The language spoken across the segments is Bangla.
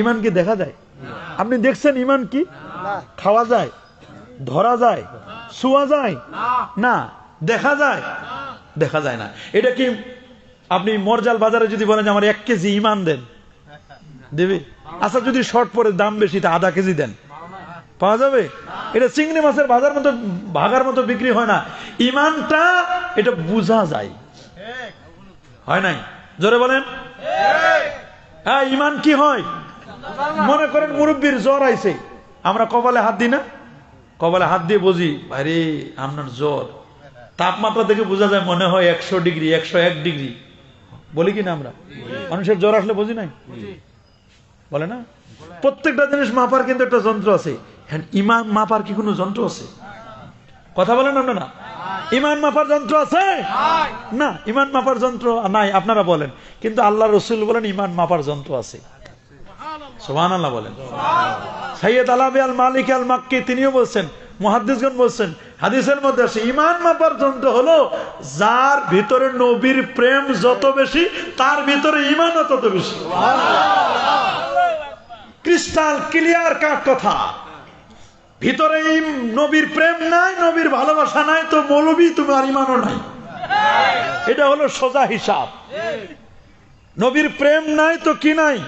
ইমান কি দেখা যায়? আপনি দেখছেন ইমান কি? খাওয়া যায়, ধরা যায়, ছোঁয়া যায় না, দেখা যায়? দেখা যায় না। এটা কি আপনি মরজাল বাজারে যদি বলেন যে আমার 1 কেজি ইমান দেন, দেবে? আচ্ছা যদি শর্ট পরে দাম বেশি তা আধা কেজি দেন, পাওয়া যাবে? এটা চিংড়ি মাছের বাজার মতো ভাগার মতো বিক্রি হয় না। ইমানটা এটা বোঝা যায়, হয় নাই? জোরে বলেন। হ্যাঁ, ইমান কি হয়? মনে করেন মুরব্বীর জ্বর আইছে, আমরা কপালে হাত দিই না? কপালে হাত দিয়ে বুঝি আরে আপনার জ্বর, তাপমাত্রা দেখে বোঝা যায়, মনে হয় 100 ডিগ্রি 101 ডিগ্রি, বলি কি না আমরা? মানুষের জ্বর আসলে বুঝি নাই, বলে না? প্রত্যেকটা জিনিস মাপার কিন্তু একটা যন্ত্র আছে। হ্যাঁ, ইমান মাপার কি কোনো যন্ত্র আছে? কথা বলেন আপনারা, ইমান মাপার যন্ত্র আছে? না, ইমান মাপার যন্ত্র নাই, আপনারা বলেন। কিন্তু আল্লাহ রসুল বলেন ইমান মাপার যন্ত্র আছে। সুবহানাল্লাহ বলেন। সাইয়্যিদ আলাবি আল মালিক আল মাক্কি তিনিও বলছেন, মুহাদ্দিসগণ বলছেন, হাদিসের মধ্যে আছে ইমান মাপার যন্ত্র হলো যার ভিতরে নবীর প্রেম যত বেশি তার ভিতরে ইমানও তত বেশি। ক্রিস্টাল ক্লিয়ার কাট কথা। ভিতরে নবীর প্রেম নাই, নবীর ভালোবাসা নাই, তো মৌলবী তোমার ইমানও নাই। এটা হলো সোজা হিসাব। নবীর প্রেম নাই তো কি নাই?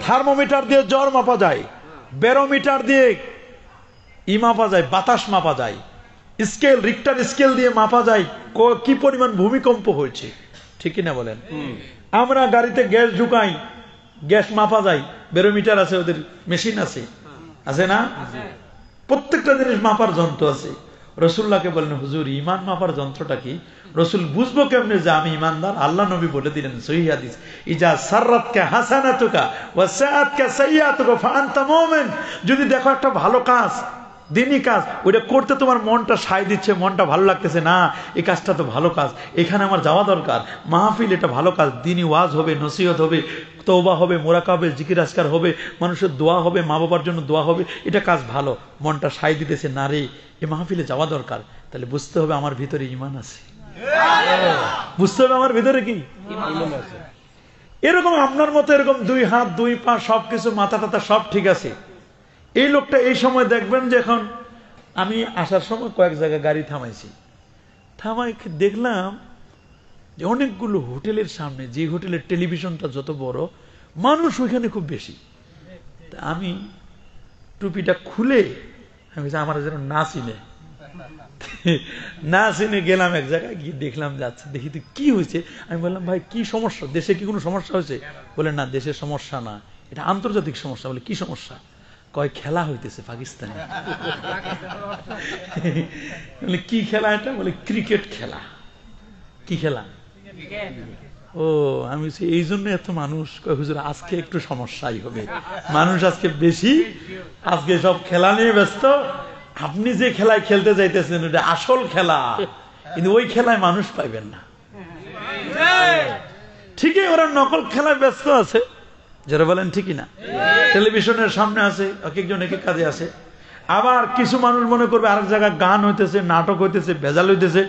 থার্মোমিটার দিয়ে জ্বর মাপা যায়, ব্যারোমিটার দিয়ে মাপা যায়, বাতাস মাপা যায়, স্কেল রিক্টার স্কেল দিয়ে মাপা যায় কি পরিমাণ ভূমিকম্প হয়েছে, ঠিক কিনা বলেন? আমরা গাড়িতে গ্যাস ঢুকাই, গ্যাস মাপা যায়, ব্যারোমিটার আছে, ওদের মেশিন আছে, আছে না? প্রত্যেকটা জিনিস মাপার যন্ত্র আছে। রসুল্লাহকে বললেন হুজুর ইমান মাপার যন্ত্রটা কি? রসুল বুঝবো কেমনে যে আমি ইমানদার? আল্লাহ নবী বলে দিলেন সহিহ হাদিস, ইজা সাররাতকা হাসানাতুকা ওয়া সাআতকা সাইয়্যাতুকা ফাআনতা মুমিন। যদি দেখো একটা ভালো কাজ, দিনই কাজ, ওইটা করতে তোমার মনটা সায় দিচ্ছে, মনটা ভালো লাগতেছে, না এই কাজটা তো ভালো কাজ, এখানে আমার যাওয়া দরকার, মাহফিল এটা ভালো কাজ, দিনই ওয়াজ হবে, নসিহত হবে, তওবা হবে, মোরাকাবে জিকির আজকার হবে, মানুষের দোয়া হবে, মা বাবার জন্য দোয়া হবে, এটা কাজ ভালো, মনটা সায় দিতেছে, না রে এই মাহফিলে যাওয়া দরকার, তাহলে বুঝতে হবে আমার ভিতরে ঈমান আছে, বুঝতে হবে আমার ভিতরে কি ঈমান আছে। এরকম আপনার মতো এরকম 2 হাত 2 পা সবকিছু মাথা টাথা সব ঠিক আছে, এই লোকটা এই সময় দেখবেন যে এখন আমি আসার সময় কয়েক জায়গায় গাড়ি থামাইছি, থামাই দেখলাম যে অনেকগুলো হোটেলের সামনে, যে হোটেলের টেলিভিশনটা যত বড়, মানুষ ওইখানে খুব বেশি। আমি টুপিটা খুলে আমি আমার যেন না চিনে, না চিনে গেলাম এক জায়গায়, গিয়ে দেখলাম যাচ্ছে, দেখি তো কি হয়েছে। আমি বললাম ভাই কি সমস্যা, দেশে কি কোনো সমস্যা হয়েছে? বলে না দেশের সমস্যা না, এটা আন্তর্জাতিক সমস্যা। বলে কি সমস্যা? কয় খেলা হইতেছে পাকিস্তানে। বলে কি খেলা এটা? বলে ক্রিকেট খেলা। কি খেলা? ও আমি এই জন্য এত মানুষ। কয় হুজুর আজকে একটু সমস্যাই হবে, মানুষ আজকে বেশি, আজকে সব খেলা নিয়ে ব্যস্ত। আপনি যে খেলায় খেলতে যাইতেছেন ওটা আসল খেলা, কিন্তু ওই খেলায় মানুষ পাইবেন না। ঠিকই ওরা নকল খেলায় ব্যস্ত আছে, যারা বলেন ঠিকই না, টেলিভিশনের সামনে আছে, এক একজন এক এক কাজে আছে। আবার কিছু মানুষ মনে করবে আরেক জায়গায় গান হইতেছে, নাটক হইতেছে, ভেজাল হইতেছে,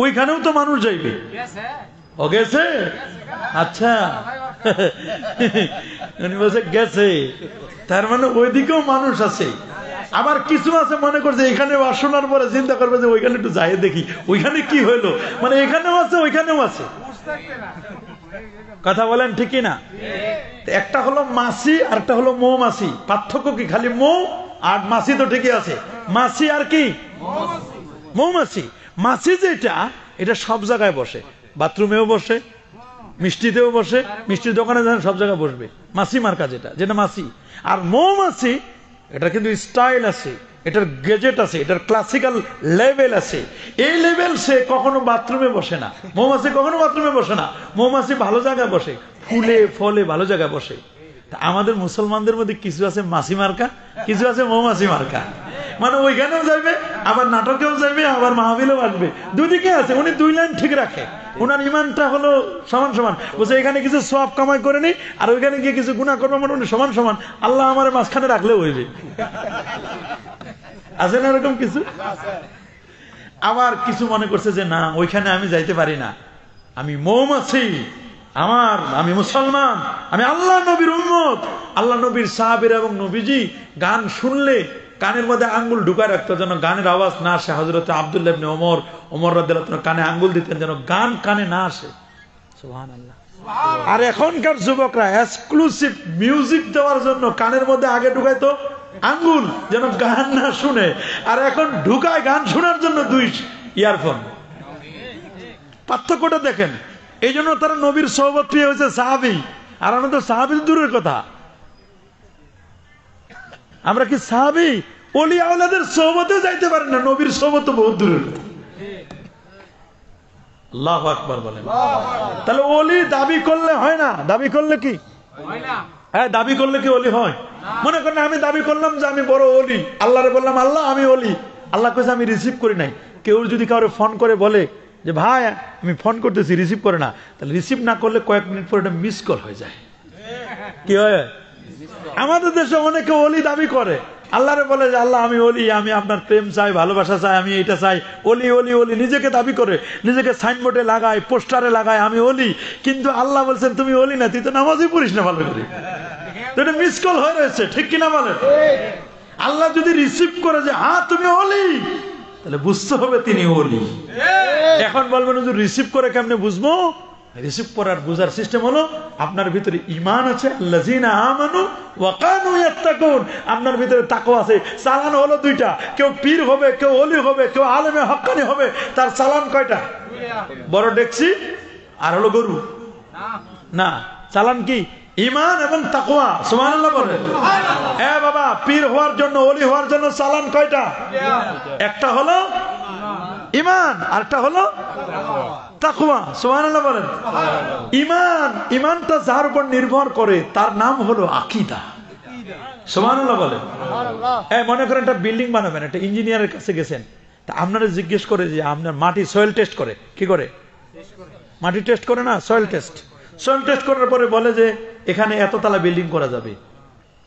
ওইখানেও তো মানুষ যাইবে। ও গেছে? আচ্ছা, উনি বলছে গেছে, তার মানে ওইদিকেও মানুষ আছে। আবার কিছু আছে মনে করছে এখানে শোনার পরে চিন্তা করবে যে ওইখানে একটু যাই দেখি ওইখানে কি হইলো, মানে এখানেও আছে ওইখানেও আছে। কথা বলেন ঠিকই না? একটা হলো মাছি আর একটা হলো মৌমাছি। পার্থক্য কি? খালি মৌ আর মাছি তো ঠিকই আছে, মাছি আর কি মৌমাছি। মাছি যেটা, এটা সব জায়গায় বসে, বাথরুমেও বসে, মিষ্টিতেও বসে, মিষ্টির দোকানে যান সব জায়গায় বসবে, মাছি মার্কা যেটা, যেটা মাছি। আর মৌমাছি এটা কিন্তু স্টাইল আছে, এটার গেজেট আছে, এটার ক্লাসিক্যাল লেভেল আছে। এই লেভেল সে কখনো বাথরুমে বসে না, মৌমাছি কখনো বাথরুমে বসে না। মৌমাছি ভালো জায়গায় বসে, ফুলে ফলে ভালো জায়গায় বসে। আমাদের মুসলমানদের মধ্যে কিছু আছে মাছি মার্কা, কিছু আছে মৌমাছি মার্কা। মানে ওইখানেও যাইবে, আবার নাটকেও যাইবে, আবার মাহফিলেও আসবে, দুদিকে আছে। উনি 2 লাইন ঠিক রাখে, উনার ইমানটা হলো সমান সমান। বলছে এখানে কিছু সওয়াব কামাই করে নি, আর ওইখানে গিয়ে কিছু গুনাহ করবো, মানে উনি সমান সমান। আল্লাহ আমার মাঝখানে রাখলেও হইবে। আছে না এরকম কিছু? আবার কিছু মনে করছে যে না ওইখানে আমি যাইতে পারি না, আমি মৌমাছি, আমি মুসলমান, আমি আল্লাহ নবীর উম্মত। আল্লাহ নবীর সাহাবীরা এবং নবীজি গান শুনলে কানের মধ্যে আঙ্গুল ঢুকায় রাখতো যেন গানের আওয়াজ না আসে। হযরত আব্দুল্লাহ ইবনে ওমর রাদিয়াল্লাহু তাআলা কানে আঙ্গুল দিতেন যেন গান কানে না আসে। সুবহানাল্লাহ। আর এখনকার যুবকরা এক্সক্লুসিভ মিউজিক দেওয়ার জন্য কানের মধ্যে আগে ঢুকাইতো আঙ্গুল যেন গান না শুনে, আর এখন ঢুকায় গান শোনার জন্য 2 ইয়ারফোন। পার্থক্যটা দেখেন। এই জন্য তারা নবীর সোহবত পেয়ে হয়েছে সাহাবী, আর আমরা তো সাহাবী দূরের কথা। আমরা কি সাহাবী? ওলি আওলাদের সোহবতে যাইতে পারেন না, নবীর সোহবত তো বহুত দূরের কথা। আল্লাহু আকবার বলেন। তাহলে ওলি দাবি করলে হয় না? দাবি করলে কি হয় না? হ্যাঁ, দাবি করলে কি ওলি হয়? মনে করেন আমি দাবি করলাম যে আমি বড় ওলি, আল্লাহরে বললাম আল্লাহ আমি ওলি, আল্লাহ কইছে আমি রিসিভ করি নাই। কেউ যদি কাউরে ফোন করে বলে যে ভাই আমি ফোন করতেছি, রিসিভ করে না, তাহলে রিসিভ না করলে কয়েক মিনিট পর এটা মিস কল হয়ে যায়। কি হয়? আমাদের দেশে অনেকে ওলি দাবি করে, আল্লাহরে বলে যে আল্লাহ আমি ওলি, আমি আপনার প্রেম চাই, ভালোবাসা চাই, আমি এটা চাই, ওলি ওলি ওলি, নিজেকে দাবি করে, নিজেকে সাইনবোর্ডে লাগায়, পোস্টারে লাগায় আমি ওলি। কিন্তু আল্লাহ বলছেন তুমি ওলি না, তুই তো নামাজই পড়িস না ভালো করে। তো এটা মিস কল হয়ে রয়েছে, ঠিক কিনা বলেন? আল্লাহ যদি রিসিভ করে যে হ্যাঁ তুমি ওলি, তাহলে বুঝতে হবে তিনি ওলি। এখন বলবেন যে রিসিভ করে কেমনে বুঝবো? রিসিভ করার বুঝার সিস্টেম হলো আপনার ভিতরে ঈমান আছে, আল্লাযীনা আমানু ওয়া কানু ইয়াত্তাকুন, আপনার ভিতরে তাকওয়া আছে। চালান হলো 2টা, কেউ পীর হবে, কেউ ওলি হবে, কেউ আলেমে হক্কানি হবে। তার চালান কয়টা? বড় ডেকসি আর হলো গরু না, চালান কি? ঈমান এবং তাকওয়া। সুবহানাল্লাহ বলেন। হ্যাঁ বাবা, পীর হওয়ার জন্য, ওলি হওয়ার জন্য চালান কয়টা? একটা হলো ঈমান, আরেকটা হলো তাকওয়া। সুবহানাল্লাহ বলেন। ঈমানটা যার উপর নির্ভর করে তার নাম হলো আকীদা। সুবহানাল্লাহ বলেন। হ্যাঁ, মনে করেন একটা বিল্ডিং বানাবেন, একটা ইঞ্জিনিয়ারের কাছে গেছেন, তা আপনারা জিজ্ঞেস করে যে আপনার মাটি সয়েল টেস্ট করে, কি করে? মাটি টেস্ট করে না, সয়েল টেস্ট। সয়েল টেস্ট করার পরে বলে যে এখানে এততলা বিল্ডিং করা যাবে।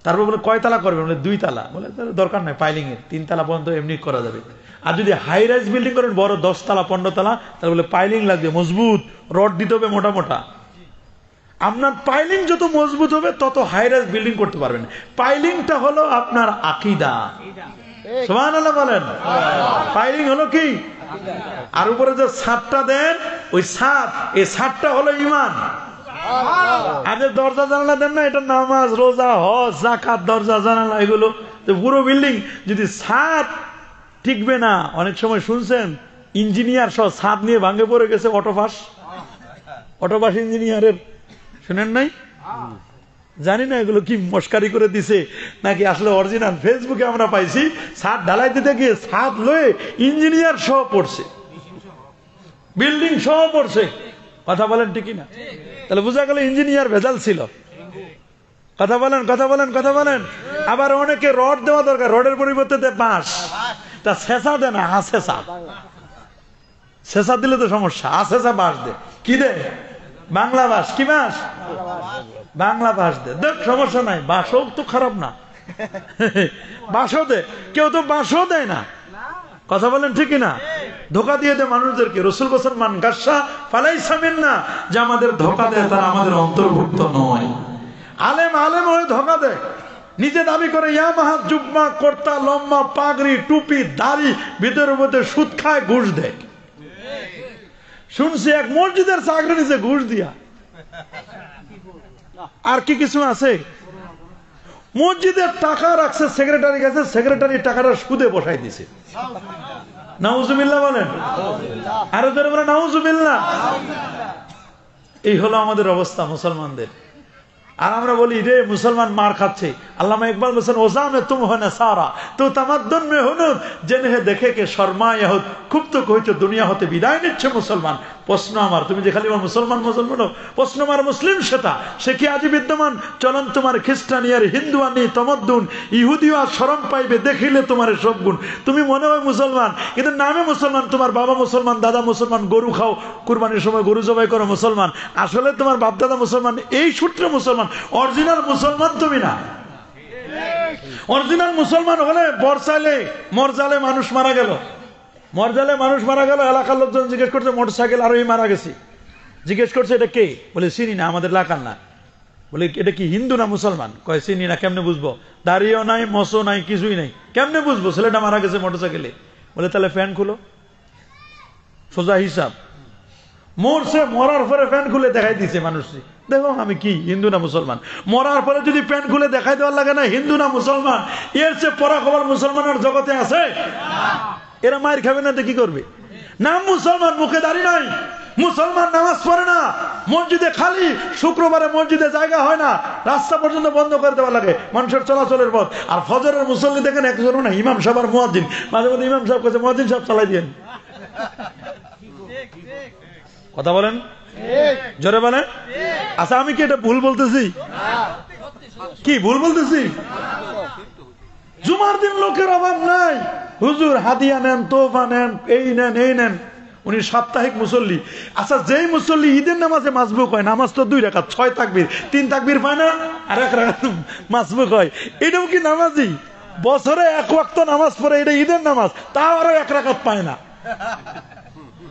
তারপর বলে কয় তালা করবে? বলে 2 তালা। বলে দরকার নাই, পাইলিং এর 3 তালা পর্যন্ত এমনি করা যাবে। আর যদি হাই রাইজ বিল্ডিং করেন বড় 10 তালা 15 তালা, তাহলে বলে পাইলিং লাগবে, মজবুত রড দিতে হবে মোটা মোটা। আপনার পাইলিং যত মজবুত হবে তত হাই রাইজ বিল্ডিং করতে পারবেন। পাইলিংটা হলো আপনার আকীদা। সুবহানাল্লাহ বলেন। পাইলিং হলো কি? আর উপরে যে ছাদটা দেন, ওই ছাদ, এই ছাদটা হলো ঈমান। আর যে দরজা জানালা দেন না, এটা নামাজ, রোজা, হজ, যাকাত, দরজা জানালা, এগুলো পুরো বিল্ডিং। যদি ছাদ টিকবে না, অনেক সময় শুনছেন ইঞ্জিনিয়ার সব ছাদ নিয়ে ভাঙে পড়ে গেছে, অটোপাস ইঞ্জিনিয়ারের, শুনেন নাই? জানি না এগুলো কি মস্কারি করে দিছে নাকি আসলে অরিজিনাল। ফেসবুকে আমরা পাইছি, ছাদ ঢালাই দিতে গিয়ে ছাদ লয়ে ইঞ্জিনিয়ার সহ পড়ছে, বিল্ডিং সহ পড়ছে। কথা বলেন ঠিকই না? তাহলে বোঝা গেল ইঞ্জিনিয়ার ভেজাল ছিল। কথা বলেন, কথা বলেন, কথা বলেন। আবার অনেকে রড দেওয়া দরকার, রডের পরিবর্তে দেয় বাঁশ। তা ছেঁচা দে না, ছেঁচা। ছেঁচা দিলে তো সমস্যা, ছেঁচা বাঁশ দে। কি দে? বাংলা বাঁশ। কি বাঁশ? বাংলা বাঁশ দে, দেখ সমস্যা নাই, বাঁশও তো খারাপ না, বাঁশও দে। কেউ তো বাঁশও দেয় না। কথা বলেন ঠিকই না? ধোকা দিয়ে দেয় মানুষদেরকে। রাসূল বলেছেন মান গাশা ফালাইসা মিন্না, যে আমাদের ধোকা দেয় তারা আমাদের অন্তর্ভুক্ত নয়। আলেম হয়ে ধোকা দেয়, নিজে দাবি করে ইয়ামাহা, জুব্বা, কর্তা, লম্বা, পাগড়ি, টুপি, দাড়ি, ভিতরের মধ্যে সুদ খায়, ঘুষ দেয়। শুনছি এক মসজিদের চাকরি নিচে ঘুষ দিয়া। আর কি কিছু আছে? মসজিদের টাকা রাখছে সেক্রেটারি কাছে, সেক্রেটারি টাকাটা সুদে বসাই দিছে। নাউজুবিল্লাহ বলেন। আরো ধরে বলে নাউজুবিল্লাহ। এই হলো আমাদের অবস্থা মুসলমানদের। আর আমরা বলি রে মুসলমান মার খাচ্ছে। আল্লামা ইকবাল বলছেন ওজা মে তুম হো না সারা তো তামাদ্দুন মে হুনুদ, জেনে দেখে কে শর্মা ইহুদ, খুব তো কইছো দুনিয়া হতে বিদায় নিচ্ছে মুসলমান। প্রশ্ন আমার, তুমি যে খালি মুসলমান মুসলমান, প্রশ্ন আমার মুসলিম সেটা, সে কি আজি বিদ্যমান? চলন তোমার খ্রিস্টানিয়ার, হিন্দুয়ানি, তমদ্দুন, ইহুদিও আর শরম পাইবে দেখিলে তোমার সব গুণ। তুমি মনে হয় মুসলমান, কিন্তু নামে মুসলমান। তোমার বাবা মুসলমান, দাদা মুসলমান, গরু খাও, কুরবানির সময় গরু জবাই করো মুসলমান। আসলে তোমার বাপ দাদা মুসলমান, এই সূত্রে মুসলমান। অরিজিনাল মুসলমান তুমি না। অরিজিনাল মুসলমান হলে বর্ষালে মরজালে মানুষ মারা গেল, এলাকার লোকজন জিজ্ঞেস করছে মোটরসাইকেল আরোহী মারা গেছে। জিজ্ঞেস করছে এটা কে? বলে চিনি না, আমাদের এলাকার না। বলে এটা কি হিন্দু না মুসলমান? কয় চিনি না। কেমনে বুঝবো? দাড়িও নাই, মশও নাই, কিছুই নাই, কেমনে বুঝবো? ছেলেটা মারা গেছে মোটরসাইকেলে। বলে তাহলে ফ্যান খুলো। সোজা হিসাব। মরছে, মরার পরে ফ্যান খুলে দেখাই দিছে মানুষ, দেখো আমি কি হিন্দু না মুসলমান। মরার পরে যদি ফ্যান খুলে দেখাই দেওয়ার লাগে না হিন্দু না মুসলমান, এর চেয়ে পড়া খবর মুসলমানের জগতে আছে? এরা মায়ের খাবে না তো কি করবে? নাম মুসলমান, মুখে দাড়ি নাই, মুসলমান, নামাজ পড়ে না, মসজিদে খালি, শুক্রবারে মসজিদে জায়গা হয় না, রাস্তা পর্যন্ত বন্ধ করে দেওয়া লাগে মানুষের চলাচলের পথ। আর ফজরের মুসল্লি দেখেন একজন না, ইমাম সাহেব আর মুয়াজ্জিন, মাঝে মধ্যে ইমাম সাহেব কাছে মুয়াজ্জিন সাহেব চালাই দিয়েন। কথা বলেন, জোরে বলেন। আচ্ছা আমি কি এটা ভুল বলতেছি? কি ভুল বলতেছি? জুমার দিন লোকের অভাব নাই, হুজুর হাদিয়া নেন, তোফা নেন, এই নেন, এই নেন। উনি সাপ্তাহিক মুসল্লি। আচ্ছা যেই মুসল্লি ঈদের নামাজে মাসবুক হয়, নামাজ তো 2 রাকাত, 6 তাকবীর, 3 তাকবীর পায় না, আর 1 রাকাত মাসবুক হয়, এটাও কি নামাজি? বছরে 1 ওয়াক্ত নামাজ পড়ে, এটা ঈদের নামাজ, তাও আরো 1 রাকাত পায় না।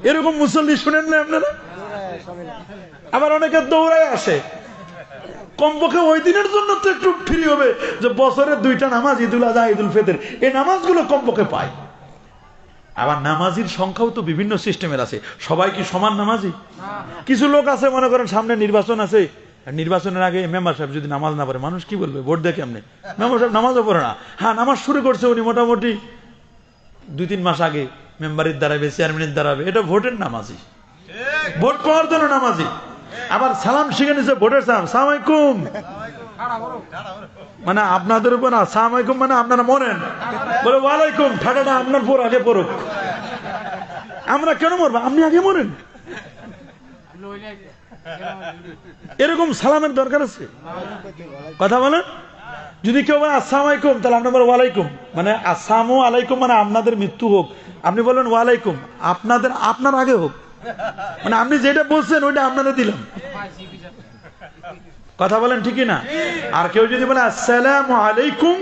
এরকম মুসল্লি শুনেন না আপনারা? আবার অনেকে দৌড়ায় আসে, কমপক্ষে ওই দিনের জন্য তো একটু ফ্রি হবে, যে বছরের 2টা নামাজ, ঈদুল আযহা, ঈদুল ফিতর, এই নামাজগুলো কমপক্ষে পায়। আবার নামাজির সংখ্যাও তো বিভিন্ন সিস্টেমের আছে, সবাই কি সমান নামাজি? কিছু লোক আছে মনে করেন সামনে নির্বাচন আছে, নির্বাচনের আগে মেম্বার সাহেব যদি নামাজ না পড়ে, মানুষ কি বলবে? ভোট দেয় কেমনে? মেম্বার সাহেব নামাজও পড়ে না। হ্যাঁ, নামাজ শুরু করছে উনি মোটামুটি 2-3 মাস আগে, মেম্বারের দাঁড়াবে, চেয়ারম্যানের দাঁড়াবে, এটা ভোটের নামাজি, ভোট পাওয়ার জন্য নামাজি। আবার সালাম শিখে নিছে, ভোটের সালাম, সালাম আলাইকুম, মানে আপনাদের উপর না, সালাম আলাইকুম মানে আপনারা মরেন, বলে ওয়ালাইকুম, ঠাটাটা আপনার পর আগে পড়ুক। আমরা কেন মরবো? আপনি আগে মরেন। এরকম সালামের দরকার আছে? কথা বলেন। যদি কেউ বলে আসসালামু আলাইকুম, তাহলে আপনি বলেন ওয়ালাইকুম, মানে আসসালামু আলাইকুম মানে আপনাদের মৃত্যু হোক, আপনি বলেন ওয়ালাইকুম, আপনার আগে হোক, মানে আপনি যেটা বলছেন ওইটা আপনাদের দিলাম। কথা বলেন ঠিকই না? আর কেউ যদি বলে আসসালামু আলাইকুম,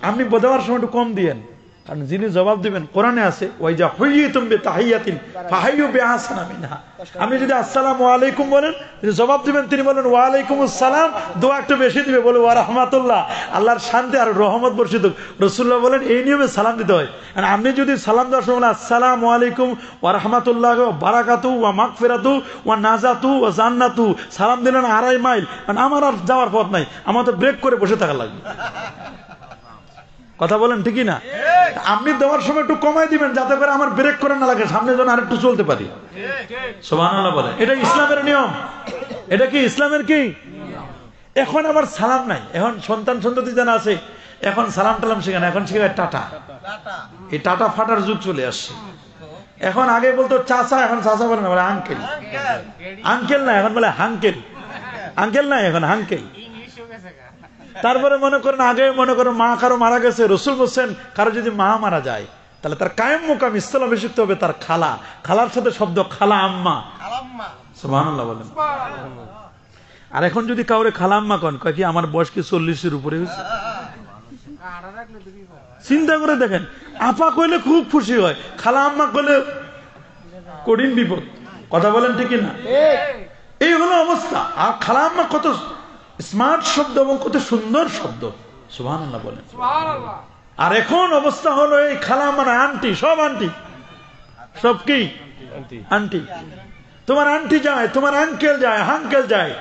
আপনি বোঝাবার সময় একটু কম দিয়েন, কারণ যিনি জবাব দিবেন কোরআনে আছে, ওয়াইজা হুইয়িতুম বিতাহিয়াতিন ফাহাইয়ু বিআহসানা মিনহা। আপনি যদি আসসালামু আলাইকুম বলেন, যদি জবাব দিবেন তিনি বলেন ওয়া আলাইকুমুস সালাম, দোয়া একটু বেশি দিবে, বলে ওয়া রাহমাতুল্লাহ, আল্লাহর শান্তি আর রহমত বর্ষিত হোক। রাসূলুল্লাহ বলেন এই নিয়মে সালাম দিতে হয়। আর আপনি যদি সালাম দেওয়ার সময় বলেন আসসালামু আলাইকুম ওয়া রাহমাতুল্লাহ ওয়া বারাকাতুহু ওয়া মাগফিরাতুহু ওয়া নাজাতুহু ওয়া জান্নাতুহু, সালাম দিলেন 2.5 মাইল, মানে আমার আর যাওয়ার পথ নাই, আমার তো ব্রেক করে বসে থাকা লাগবে। কথা বলেন ঠিকই না? আপনি দেওয়ার সময় একটু কমাই দিবেন, যাতে করে আমার ব্রেক করে না লাগে, সামনে যেন আরেকটু চলতে পারি। সুবহানাল্লাহ বলেন। এটা ইসলামের নিয়ম। এটা কি ইসলামের কি? এখন আবার সালাম নাই, এখন সন্তান সন্ততি জানা আছে, এখন সালাম টালাম শেখে না, এখন শেখায় টাটা। এই টাটা ফাটার যুগ চলে আসছে। এখন আগে বলতো চাচা, এখন চাচা বলে না, বলে আঙ্কেল। আঙ্কেল না, এখন বলে হাঙ্কেল। আঙ্কেল না, এখন হাঙ্কেল। তারপরে মনে করেন, আগে মনে করেন মা কারো মারা গেছে, রাসূল বলছেন কারো যদি মা মারা যায়, তাহলে তার কায়েম মুকাম স্থলাভিষিক্ত হবে তার খালা, খালার সাথে শব্দ খালা আম্মা। সুবহানাল্লাহ বলেন। আর এখন যদি কাউরে খালা আম্মা কন, কয় কি আমার বয়স কি 40-এর উপরে হয়েছে? চিন্তা করে দেখেন, আপা কইলে খুব খুশি হয়, খালা আম্মা কইলে কঠিন বিপদ। কথা বলেন ঠিক না? এই হলো অবস্থা। আর খালা আম্মা কত স্মার্ট শব্দ এবং কত সুন্দর শব্দ, সুবহানাল্লাহ বলেন। আর এখন অবস্থা হলো এই খালা মানে আন্টি, সব আন্টি, সব কি আন্টি। তোমার আন্টি যায়, তোমার আঙ্কেল যায়, হাঙ্কেল যায়,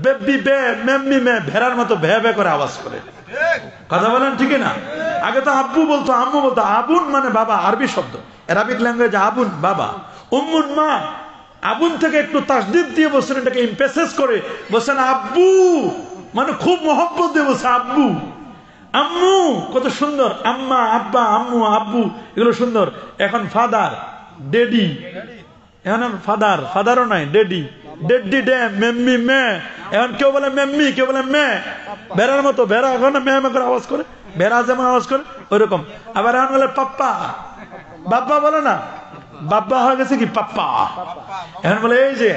বেবি বে মেম্মি মে, ভেড়ার মতো ভে ভে করে আওয়াজ করে। কথা বলেন ঠিক না? আগে তো আব্বু বলতো, আম্মু বলতো। আবুন মানে বাবা, আরবি শব্দ, অ্যারাবিক ল্যাঙ্গুয়েজ আবুন বাবা, উম্মুন মা। আবুন থেকে একটু তাসদীদ দিয়ে বলছেন, এটাকে এমফেসিস করে বলছেন আব্বু, মানে খুব মহব্বত দিয়ে বলছে আব্বু। আম্মু কত সুন্দর, আম্মা, আব্বা, আম্মু, আব্বু, এগুলো সুন্দর। এখন ফাদার, ডেডি, এখন ফাদার, ফাদারও নাই, ডেডি, ডেডি ডে, মেম্মি মে। এখন কেউ বলে মেম্মি, কেউ বলে মে, ভেড়ার মতো। ভেড়া এখন মে মে করে আওয়াজ করে, ভেড়া যেমন আওয়াজ করে ওইরকম। আবার এখন বলে পাপ্পা, বাপ্পা বলে না, বাপ্পা হয়ে গেছে কি পাপ্পা। এখন বলে এই যে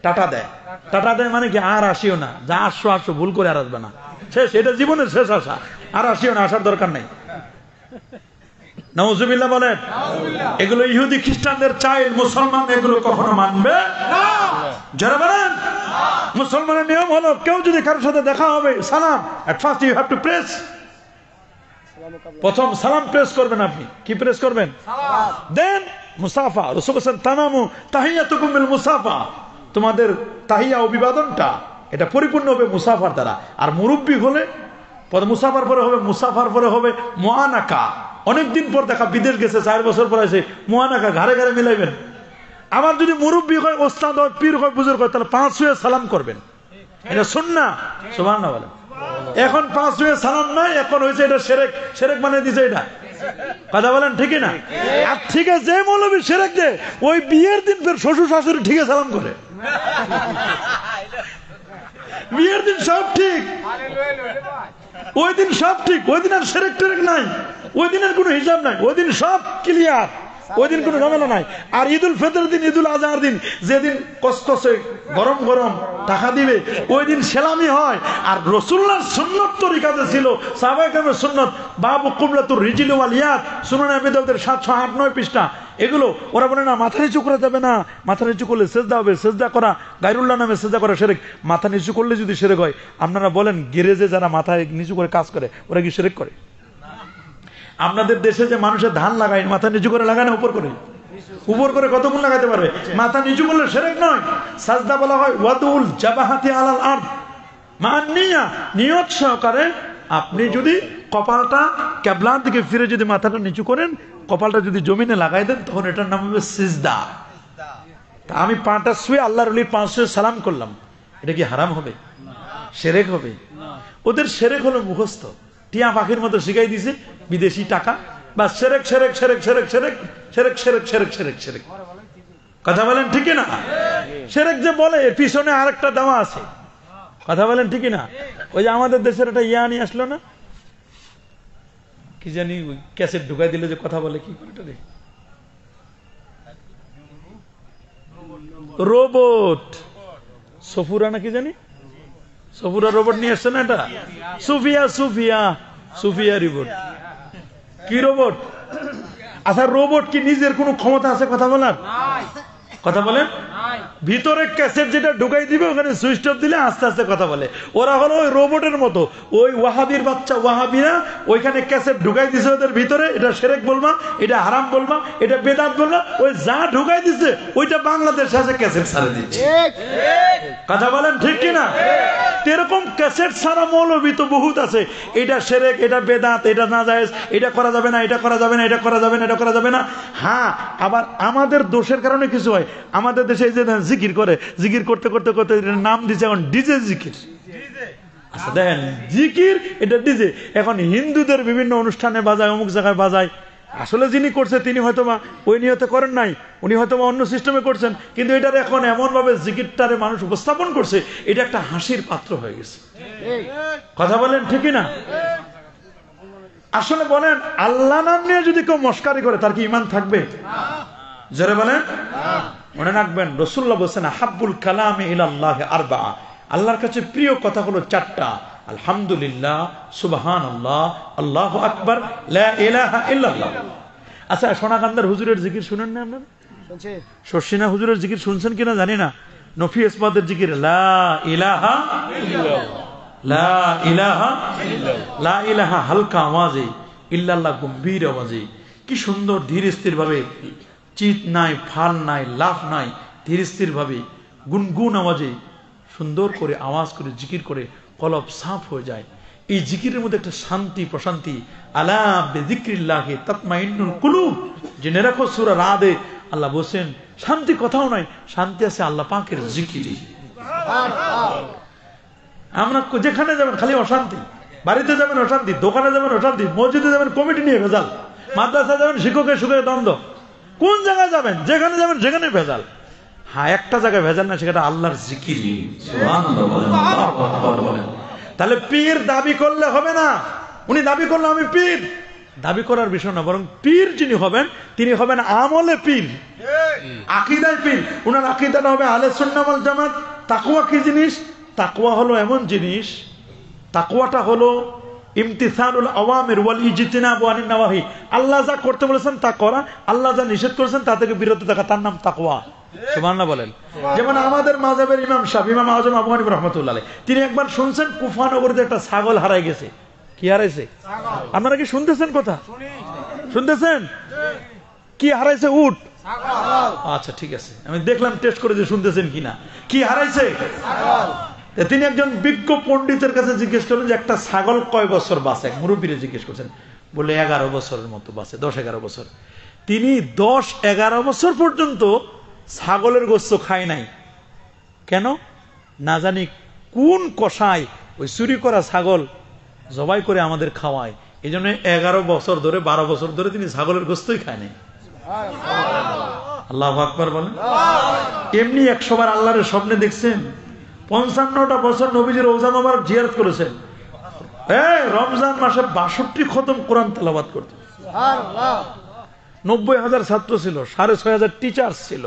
টাটা দেয়, টাটা দেয় মানে কি আর আসিও না, যা আসছো আসছো, ভুল করে আর আসবে না, শেষ, এটা জীবনের শেষ আশা, আর আসিও না, আসার দরকার নাই। নাউজুবিল্লাহ বলেন। এগুলো ইহুদি খ্রিস্টানদের চাইল্ড, মুসলমান এগুলো কখনো মানবে না। যারা বলেন মুসলমানের নিয়ম হলো কেউ যদি কারোর সাথে দেখা হবে সালাম, at first you have to press, প্রথম সালাম প্রেস করবেন। আপনি কি প্রেস করবেন? দেন মুসাফা। রাসূল বলেন তামামু তাহিয়াতুকুম বিল মুসাফা, তোমাদের তাহিয়া অভিবাদনটা এটা পরিপূর্ণ হবে মুসাফার দ্বারা। আর মুরব্বি হলে পরে মুসাফার পরে হবে, মুসাফার পরে হবে মুআনাকা। অনেকদিন পর দেখা, বিদেশ গেছে 4 বছর পর আছে, মুআনাকা ঘাড়ে ঘাড়ে মিলাইবেন। আবার যদি মুরব্বি হয়, ওস্তাদ হয়, পীর হয়, বুজুর্গ হয়, তাহলে 5 ছুঁয়ে সালাম করবেন। এটা সুন্নাহ। সুবহানাল্লাহ বলেন। এখন 5 ছুঁয়ে সালাম নাই, এখন হয়েছে এটা শিরক। শিরক মানে দিছে এটা, কথা বলেন ঠিক না? আর ঠিক আছে, যে মৌলবী শিরক দেয় ওই বিয়ের দিন ফের শ্বশুর শাশুড়ি ঠিক সালাম করে। বিয়ের দিন সব ঠিক, ওই দিন সব ঠিক, ওই দিন আর শিরক টিরক নাই, ওই দিনের কোনো হিসাব নাই, ওই দিন সব ক্লিয়ার, ওই দিন কোনো ঝামেলা নাই। আর ঈদুল ফিতরের দিন, ঈদুল আজহার দিন, যেদিন কষ্টে গরম গরম টাকা দিবে, ওই দিন সেলামি হয়। আর রাসূলুল্লাহর সুন্নত তরিকাতে ছিল, সাহাবায়ে কেরামের সুন্নত, বাবু কুবলাতুর রিজিল ওয়াল ইয়াদ, সুনানে আবি দাউদের 708-9 পৃষ্ঠা। এগুলো ওরা বলে না মাথা নিচু করা যাবে না, মাথা নিচু করলে সেজদা হবে, সেজদা করা গায়রুল্লাহ নামে সেজদা করা শিরক। মাথা নিচু করলে যদি শিরক হয়, আপনারা বলেন গ্যারেজে যারা মাথা নিচু করে কাজ করে ওরা কি শিরক করে? আপনাদের দেশে যে মানুষের ধান লাগায়, মাথা নিচু করে লাগায় না উপর করে? উপর করে কতক্ষণ লাগাতে পারবে? মাথা নিচু করলে শিরক নয়। সাজদা বলা হয় ওয়াদুল জাবাহাতি আলাল আরদ, মানিয়া নিয়ত সহকারে আপনি যদি কপালটা কিবলার দিকে ফিরে যদি মাথাটা নিচু করেন, কপালটা যদি জমিনে লাগাই দেন, তখন এটার নাম হবে সিজদা। তা আমি পাটা শুয়ে আল্লাহর ওলির 5 ছুঁয়ে সালাম করলাম, এটা কি হারাম হবে? শিরক হবে? ওদের শিরক হলো মুখস্থ, টিয়া পাখির মতো শিখাই দিছে বিদেশি টাকা, বা শিরক শিরক শিরক শিরক শিরক শিরক শিরক শিরক শিরক শিরক। কথা বলেন ঠিক না? শিরক যে বলে এর পিছনে আরেকটা দাওয়া আছে, কথা বলেন ঠিক না? ওই যে আমাদের দেশের একটা ইয়া নিয়ে আসলো না, কি জানি ক্যাসেট ঢুকাই দিলে যে কথা বলে, কি করে রোবট, সফুরা না কি জানি, সফুরা রোবট নিয়ে আসছে না, এটা সুফিয়া সুফিয়া সুফিয়া রোবট। কি রোবট? আচ্ছা রোবট কি নিজের কোনো ক্ষমতা আছে কথা বলার? কথা বলেন। ভিতরে ক্যাসেট যেটা ঢুকাই দিবে, ওখানে সুইচ অফ দিলে আস্তে আস্তে কথা বলে। ওরা হলো ওই রোবটের মতো, ওই ওয়াহাবির বাচ্চা ওয়াহাবিরা ওইখানে ক্যাসেট ঢুকাই দিছে ওদের ভিতরে, এটা শিরক বলবা, এটা হারাম বলবা, এটা বেদাত বলবা, ওই যা ঢুকাই দিছে ওইটা বাংলাদেশ আছে ক্যাসেট ছাড়ে দিচ্ছে। কথা বলেন ঠিক কিনা? এরকম ক্যাসেট ছাড়া মৌলবী তো বহুত আছে, এটা শিরক, এটা বেদাত, এটা নাজায়েজ, এটা করা যাবে না, এটা করা যাবে না, এটা করা যাবে না, এটা করা যাবে না। হ্যাঁ, আবার আমাদের দোষের কারণে কিছু হয়। আমাদের দেশে যে জিকির করে, জিকির করতে করতে করতে নাম দিচ্ছে এখন ডিজে জিকির। আচ্ছা দেখেন, জিকির এটা ডিজে। এখন হিন্দুদের বিভিন্ন অনুষ্ঠানে বাজায়, অমুক জায়গায় বাজায়। আসলে যিনি করছে তিনি হয়তোবা ওই নিয়তে করেন নাই, উনি হয়তোবা অন্য সিস্টেমে করছেন, কিন্তু এটার এখন এমন ভাবে জিকিরটারে মানুষ উপস্থাপন করছে, এটা একটা হাসির পাত্র হয়ে গেছে। কথা বলেন ঠিক না? আসলে বলেন আল্লাহ নাম নিয়ে যদি কেউ মস্কারি করে, তার কি ঈমান থাকবে? জোরে বলেন। মনে রাখবেন, রাসূলুল্লাহ বলেছেন হাব্বুল কালামি ইলাল্লাহি আরবা, আল্লাহর কাছে প্রিয় কথা হলো 4টা, আলহামদুলিল্লাহ, সুবহানাল্লাহ, আল্লাহু আকবার, লা ইলাহা ইল্লাল্লাহ। আচ্ছা সোনাকান্দার হুজুরের জিকির শুনেন না আপনারা? শর্ষিনা হুজুরের জিকির শুনছেন কিনা জানি না। নফি ইসমাতের জিকির লা ইলাহা ইল্লাল্লাহ, লা ইলাহা ইল্লাল্লাহ, লা ইলাহা হালকা আওয়াজে, ইল্লাল্লাহ গম্ভীর আওয়াজে। কি সুন্দর ধীর স্থির ভাবে, চিত নাই, ফাল নাই, লাফ নাই, ধীর স্থির ভাবে গুনগুন আওয়াজে সুন্দর করে আওয়াজ করে জিকির করে কলব সাফ হয়ে যায়। এই জিকিরের মধ্যে একটা শান্তি প্রশান্তি। আলা বিযিকরিল্লাহি তাতমাইন্নুল কুলুব, জেনে রাখো সূরা রাদে আল্লাহ বলেন শান্তি কোথাও নাই, শান্তি আছে আল্লাহ পাকের জিকিরে। আমরা যেখানে যাবেন খালি অশান্তি, বাড়িতে যাবেন অশান্তি, দোকানে যাবেন অশান্তি, মসজিদে যাবেন কমিটি নিয়ে ভেজাল, মাদ্রাসা যাবেন শিক্ষকের সুখে দ্বন্দ্ব, কোন জায়গায় যাবেন যেখানে যাবেন সেখানে ভেজাল। হ্যাঁ, একটা জায়গায় ভেজাল না, সেটা আল্লাহর জিকির। তাহলে পীর দাবি করলে হবে না। উনি দাবি করলে আমি পীর, দাবি করার বিষয় না, বরং পীর যিনি হবেন তিনি হবেন আমলে পীর, আকীদায় পীর। উনার আকীদাটা হবে আহলে সুন্নাহ ওয়াল জামাত। তাকওয়া কি জিনিস? তাকওয়া হলো এমন জিনিস, তাকওয়াটা হলো ইমতিসালুল আওয়ামির ওয়াল ইজতিনাবু আনিন নাওয়াহি, আল্লাহ যা করতে বলেছেন তা করা, আল্লাহ যা নিষেধ করেছেন তা থেকে বিরত থাকা, তার নাম তাকওয়া। সুবহানাল্লাহ বলেন। যেমন আমাদের মাযহাবের ইমাম সাহেব, ইমাম আযম আবু হানিফা রাহমাতুল্লাহ আলাইহি, তিনি একবার শুনছেন কুফা নগরীতে একটা ছাগল হারাই গেছে। কি হারাইছে? আপনারা কি শুনতেছেন কথা? শুনতেছেন? কি হারাইছে? উট। আচ্ছা ঠিক আছে, আমি দেখলাম টেস্ট করে যে শুনতেছেন কিনা। কি হারাইছে? তিনি একজন বিজ্ঞ পণ্ডিতের কাছে জিজ্ঞেস করলেন যে একটা ছাগল কয় বছর বাঁচে? এক মুরব্বীরে জিজ্ঞেস করছেন, বলে 11 বছরের মতো বাঁচে, 10-11 বছর। তিনি 10-11 বছর পর্যন্ত ছাগলের গোশত খায় নাই। কেন? না জানি কোন কষায় ওই চুরি করা ছাগল জবাই করে আমাদের খাওয়ায়, এই জন্য 11 বছর ধরে 12 বছর ধরে তিনি ছাগলের গোশতই খায় নাই। আল্লাহু আকবার বলেন। এমনি 100 বার আল্লাহর স্বপ্নে দেখছেন, 55টা বছর নবীজির রওজা মোবারক জিয়ারত করেছেন। রমজান মাসে 62 খতম কোরআন তেলাওয়াত করতেন। সুবহানাল্লাহ। 90,000 ছাত্র ছিল, 6,500 টিচার ছিল,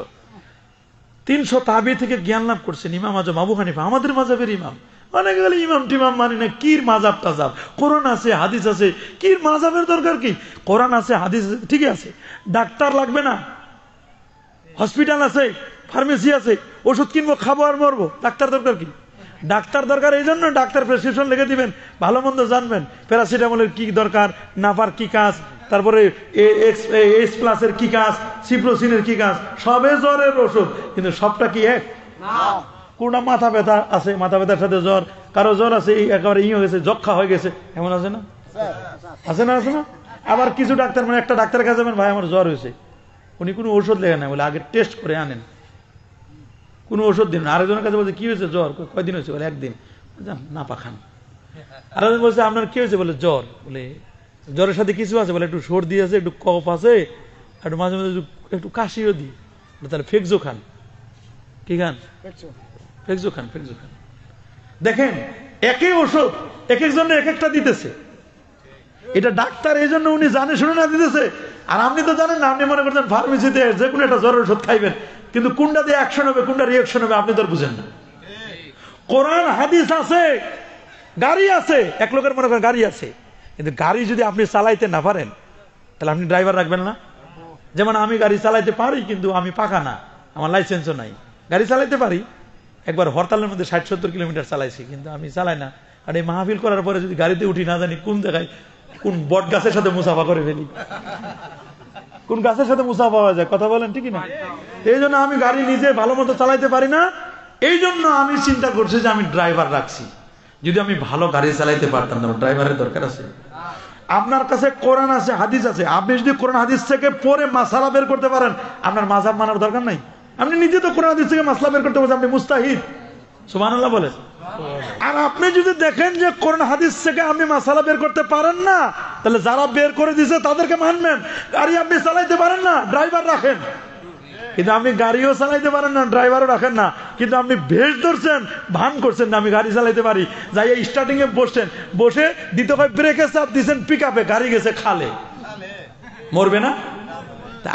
300 তাবি থেকে জ্ঞান লাভ করছেন। ইমাম আযম আবু হানিফা আমাদের মাযহাবের ইমাম। অনেক গেলে ইমাম টিমাম মানি না, কি মাযহাব টাযহাব, কোরআন আছে হাদিস আছে, কি মাযহাবের দরকার কি? কোরআন আছে হাদিস আছে, ঠিকই আছে। ডাক্তার লাগবে না, হসপিটাল আছে, ফার্মেসি আছে, ওষুধ কিনবো, খাবো আর মরবো, ডাক্তার দরকার কি? ডাক্তার দরকার এই জন্য ডাক্তার প্রেসক্রিপশন লিখে দিবেন, ভালো মন্দ জানবেন, প্যারাসিটামলের কি দরকার, নাফার কি কাজ, তারপরে এস প্লাসের কি কাজ, সিপ্রোসিনের কি কাজ, সবে জ্বরের ওষুধ, কিন্তু সবটা কি এক? কোনটা মাথা ব্যথা আছে, মাথা ব্যথার সাথে জ্বর, কারো জ্বর আছে একেবারে হয়ে গেছে, যক্ষা হয়ে গেছে, এমন আছে না? আছে না? আছে না? আবার কিছু ডাক্তার, মানে একটা ডাক্তারের কাছে যাবেন, ভাই আমার জ্বর হয়েছে, উনি কোনো ওষুধ লেখেন না, বলে আগে টেস্ট করে আনেন, কোনো ওষুধ দিন। আরেকজনের কাছে বলছে কি হয়েছে? জ্বর। কয়দিন হয়েছে? বলে 1 দিন। না পাখান। আরেকজন বলছে আপনার কি হয়েছে? বলে জ্বর। বলে জ্বরের সাথে কিছু আছে? বলে একটু সর্দি আছে, একটু কফ আছে, একটু মাঝে মাঝে একটু কাশিও দিই। তাহলে ফেকজো খান। কি খান? ফেকজো খান, ফেকজো খান। দেখেন একই ওষুধ এক একজনের এক একটা দিতেছে। এটা ডাক্তার এই জন্য উনি জানে শুনে না দিতেছে, আর আপনি তো জানেন না, আপনি মনে করছেন ফার্মেসিতে যে কোনো একটা জ্বরের ওষুধ খাইবেন, কিন্তু কোনটা দিয়ে অ্যাকশন হবে কোনটা রিঅ্যাকশন হবে আপনি তো বুঝেন না। কোরআন হাদিস আছে, গাড়ি আছে, এক লোকের মনে করেন গাড়ি আছে, কিন্তু গাড়ি যদি আপনি চালাইতে না পারেন তাহলে আপনি ড্রাইভার রাখবেন না? যেমন আমি গাড়ি চালাইতে পারি, কিন্তু আমি পাকা না, আমার লাইসেন্সও নাই। গাড়ি চালাইতে পারি, একবার হরতালের মধ্যে 60-70 কিলোমিটার চালাইছি, কিন্তু আমি চালাই না। আর এই মাহফিল করার পরে যদি গাড়িতে উঠি, না জানি কোন জায়গায় কোন বট গাছের সাথে মুসাফা করে ফেলি, কোন গাছের সাথে মুসাফা পাওয়া যায়। কথা বলেন ঠিক না? এই জন্য আমি গাড়ি নিজে ভালো মতো চালাইতে পারি না, এই জন্য আমি চিন্তা করছি যে আমি ড্রাইভার রাখছি। যদি আমি ভালো গাড়ি চালাইতে পারতাম না, ড্রাইভারের দরকার আছে। আপনার কাছে কোরআন আছে, হাদিস আছে, আপনি যদি কোরআন হাদিস থেকে পরে মাসালা বের করতে পারেন, আপনার মাযহাব মানার দরকার নাই। আপনি নিজে তো কোরআন হাদিস থেকে মাসলা বের করতে পারছেন, আপনি মুস্তাহিদ। সুবহানাল্লাহ বলেন। আর আপনি যদি দেখেন যে কোরআন হাদিস থেকে আপনি মাসালা বের করতে পারেন না, তাহলে যারা বের করে দিয়েছে তাদেরকে মানবেন। গাড়ি আপনি চালাইতে পারেন না, ড্রাইভার রাখেন। কিন্তু আপনি গাড়িও চালাইতে পারেন না, ড্রাইভারও রাখেন না, কিন্তু আপনি ভেস ধরছেন, ভান করছেন না আমি গাড়ি চালাইতে পারি, যাই স্টার্টিং এ বসছেন, বসে দিতে হয় ব্রেকে চাপ দিচ্ছেন, পিক আপে গাড়ি গেছে খালে, মরবে না?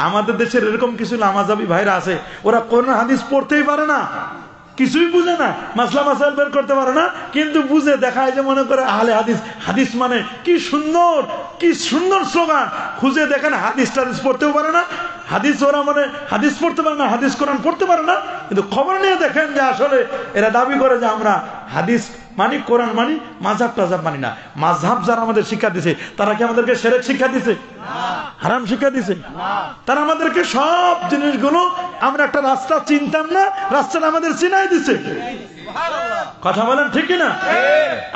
আমাদের দেশের এরকম কিছু লামাজাবি ভাইরা আছে, ওরা কোরআন হাদিস পড়তেই পারে না, কিছুই বুঝে না, মাসলা মাসাইল বের করতে পারে না, কিন্তু বুঝে দেখায় যে মনে করে আহলে হাদিস। হাদিস মানে কি সুন্দর, কি সুন্দর স্লোগান। খুঁজে দেখেন হাদিস টাদিস পড়তেও পারে না, হাদিস ওরা মানে হাদিস পড়তে পারে না, হাদিস কোরআন পড়তে পারে না, কিন্তু খবর নিয়ে দেখেন যে আসলে এরা দাবি করে যে আমরা হাদিস মানি, কোরআন মানি, মাযহাব টাযহাব মানি না। মাযহাব যারা আমাদের শিক্ষা দিছে, তারা কি আমাদেরকে শিরক শিক্ষা দিছে? হারাম শিক্ষা দিছে? তারা আমাদেরকে সব জিনিসগুলো, আমরা একটা রাস্তা চিনতাম না, রাস্তাটা আমাদের চিনাই দিছে। কথা বলেন ঠিক না?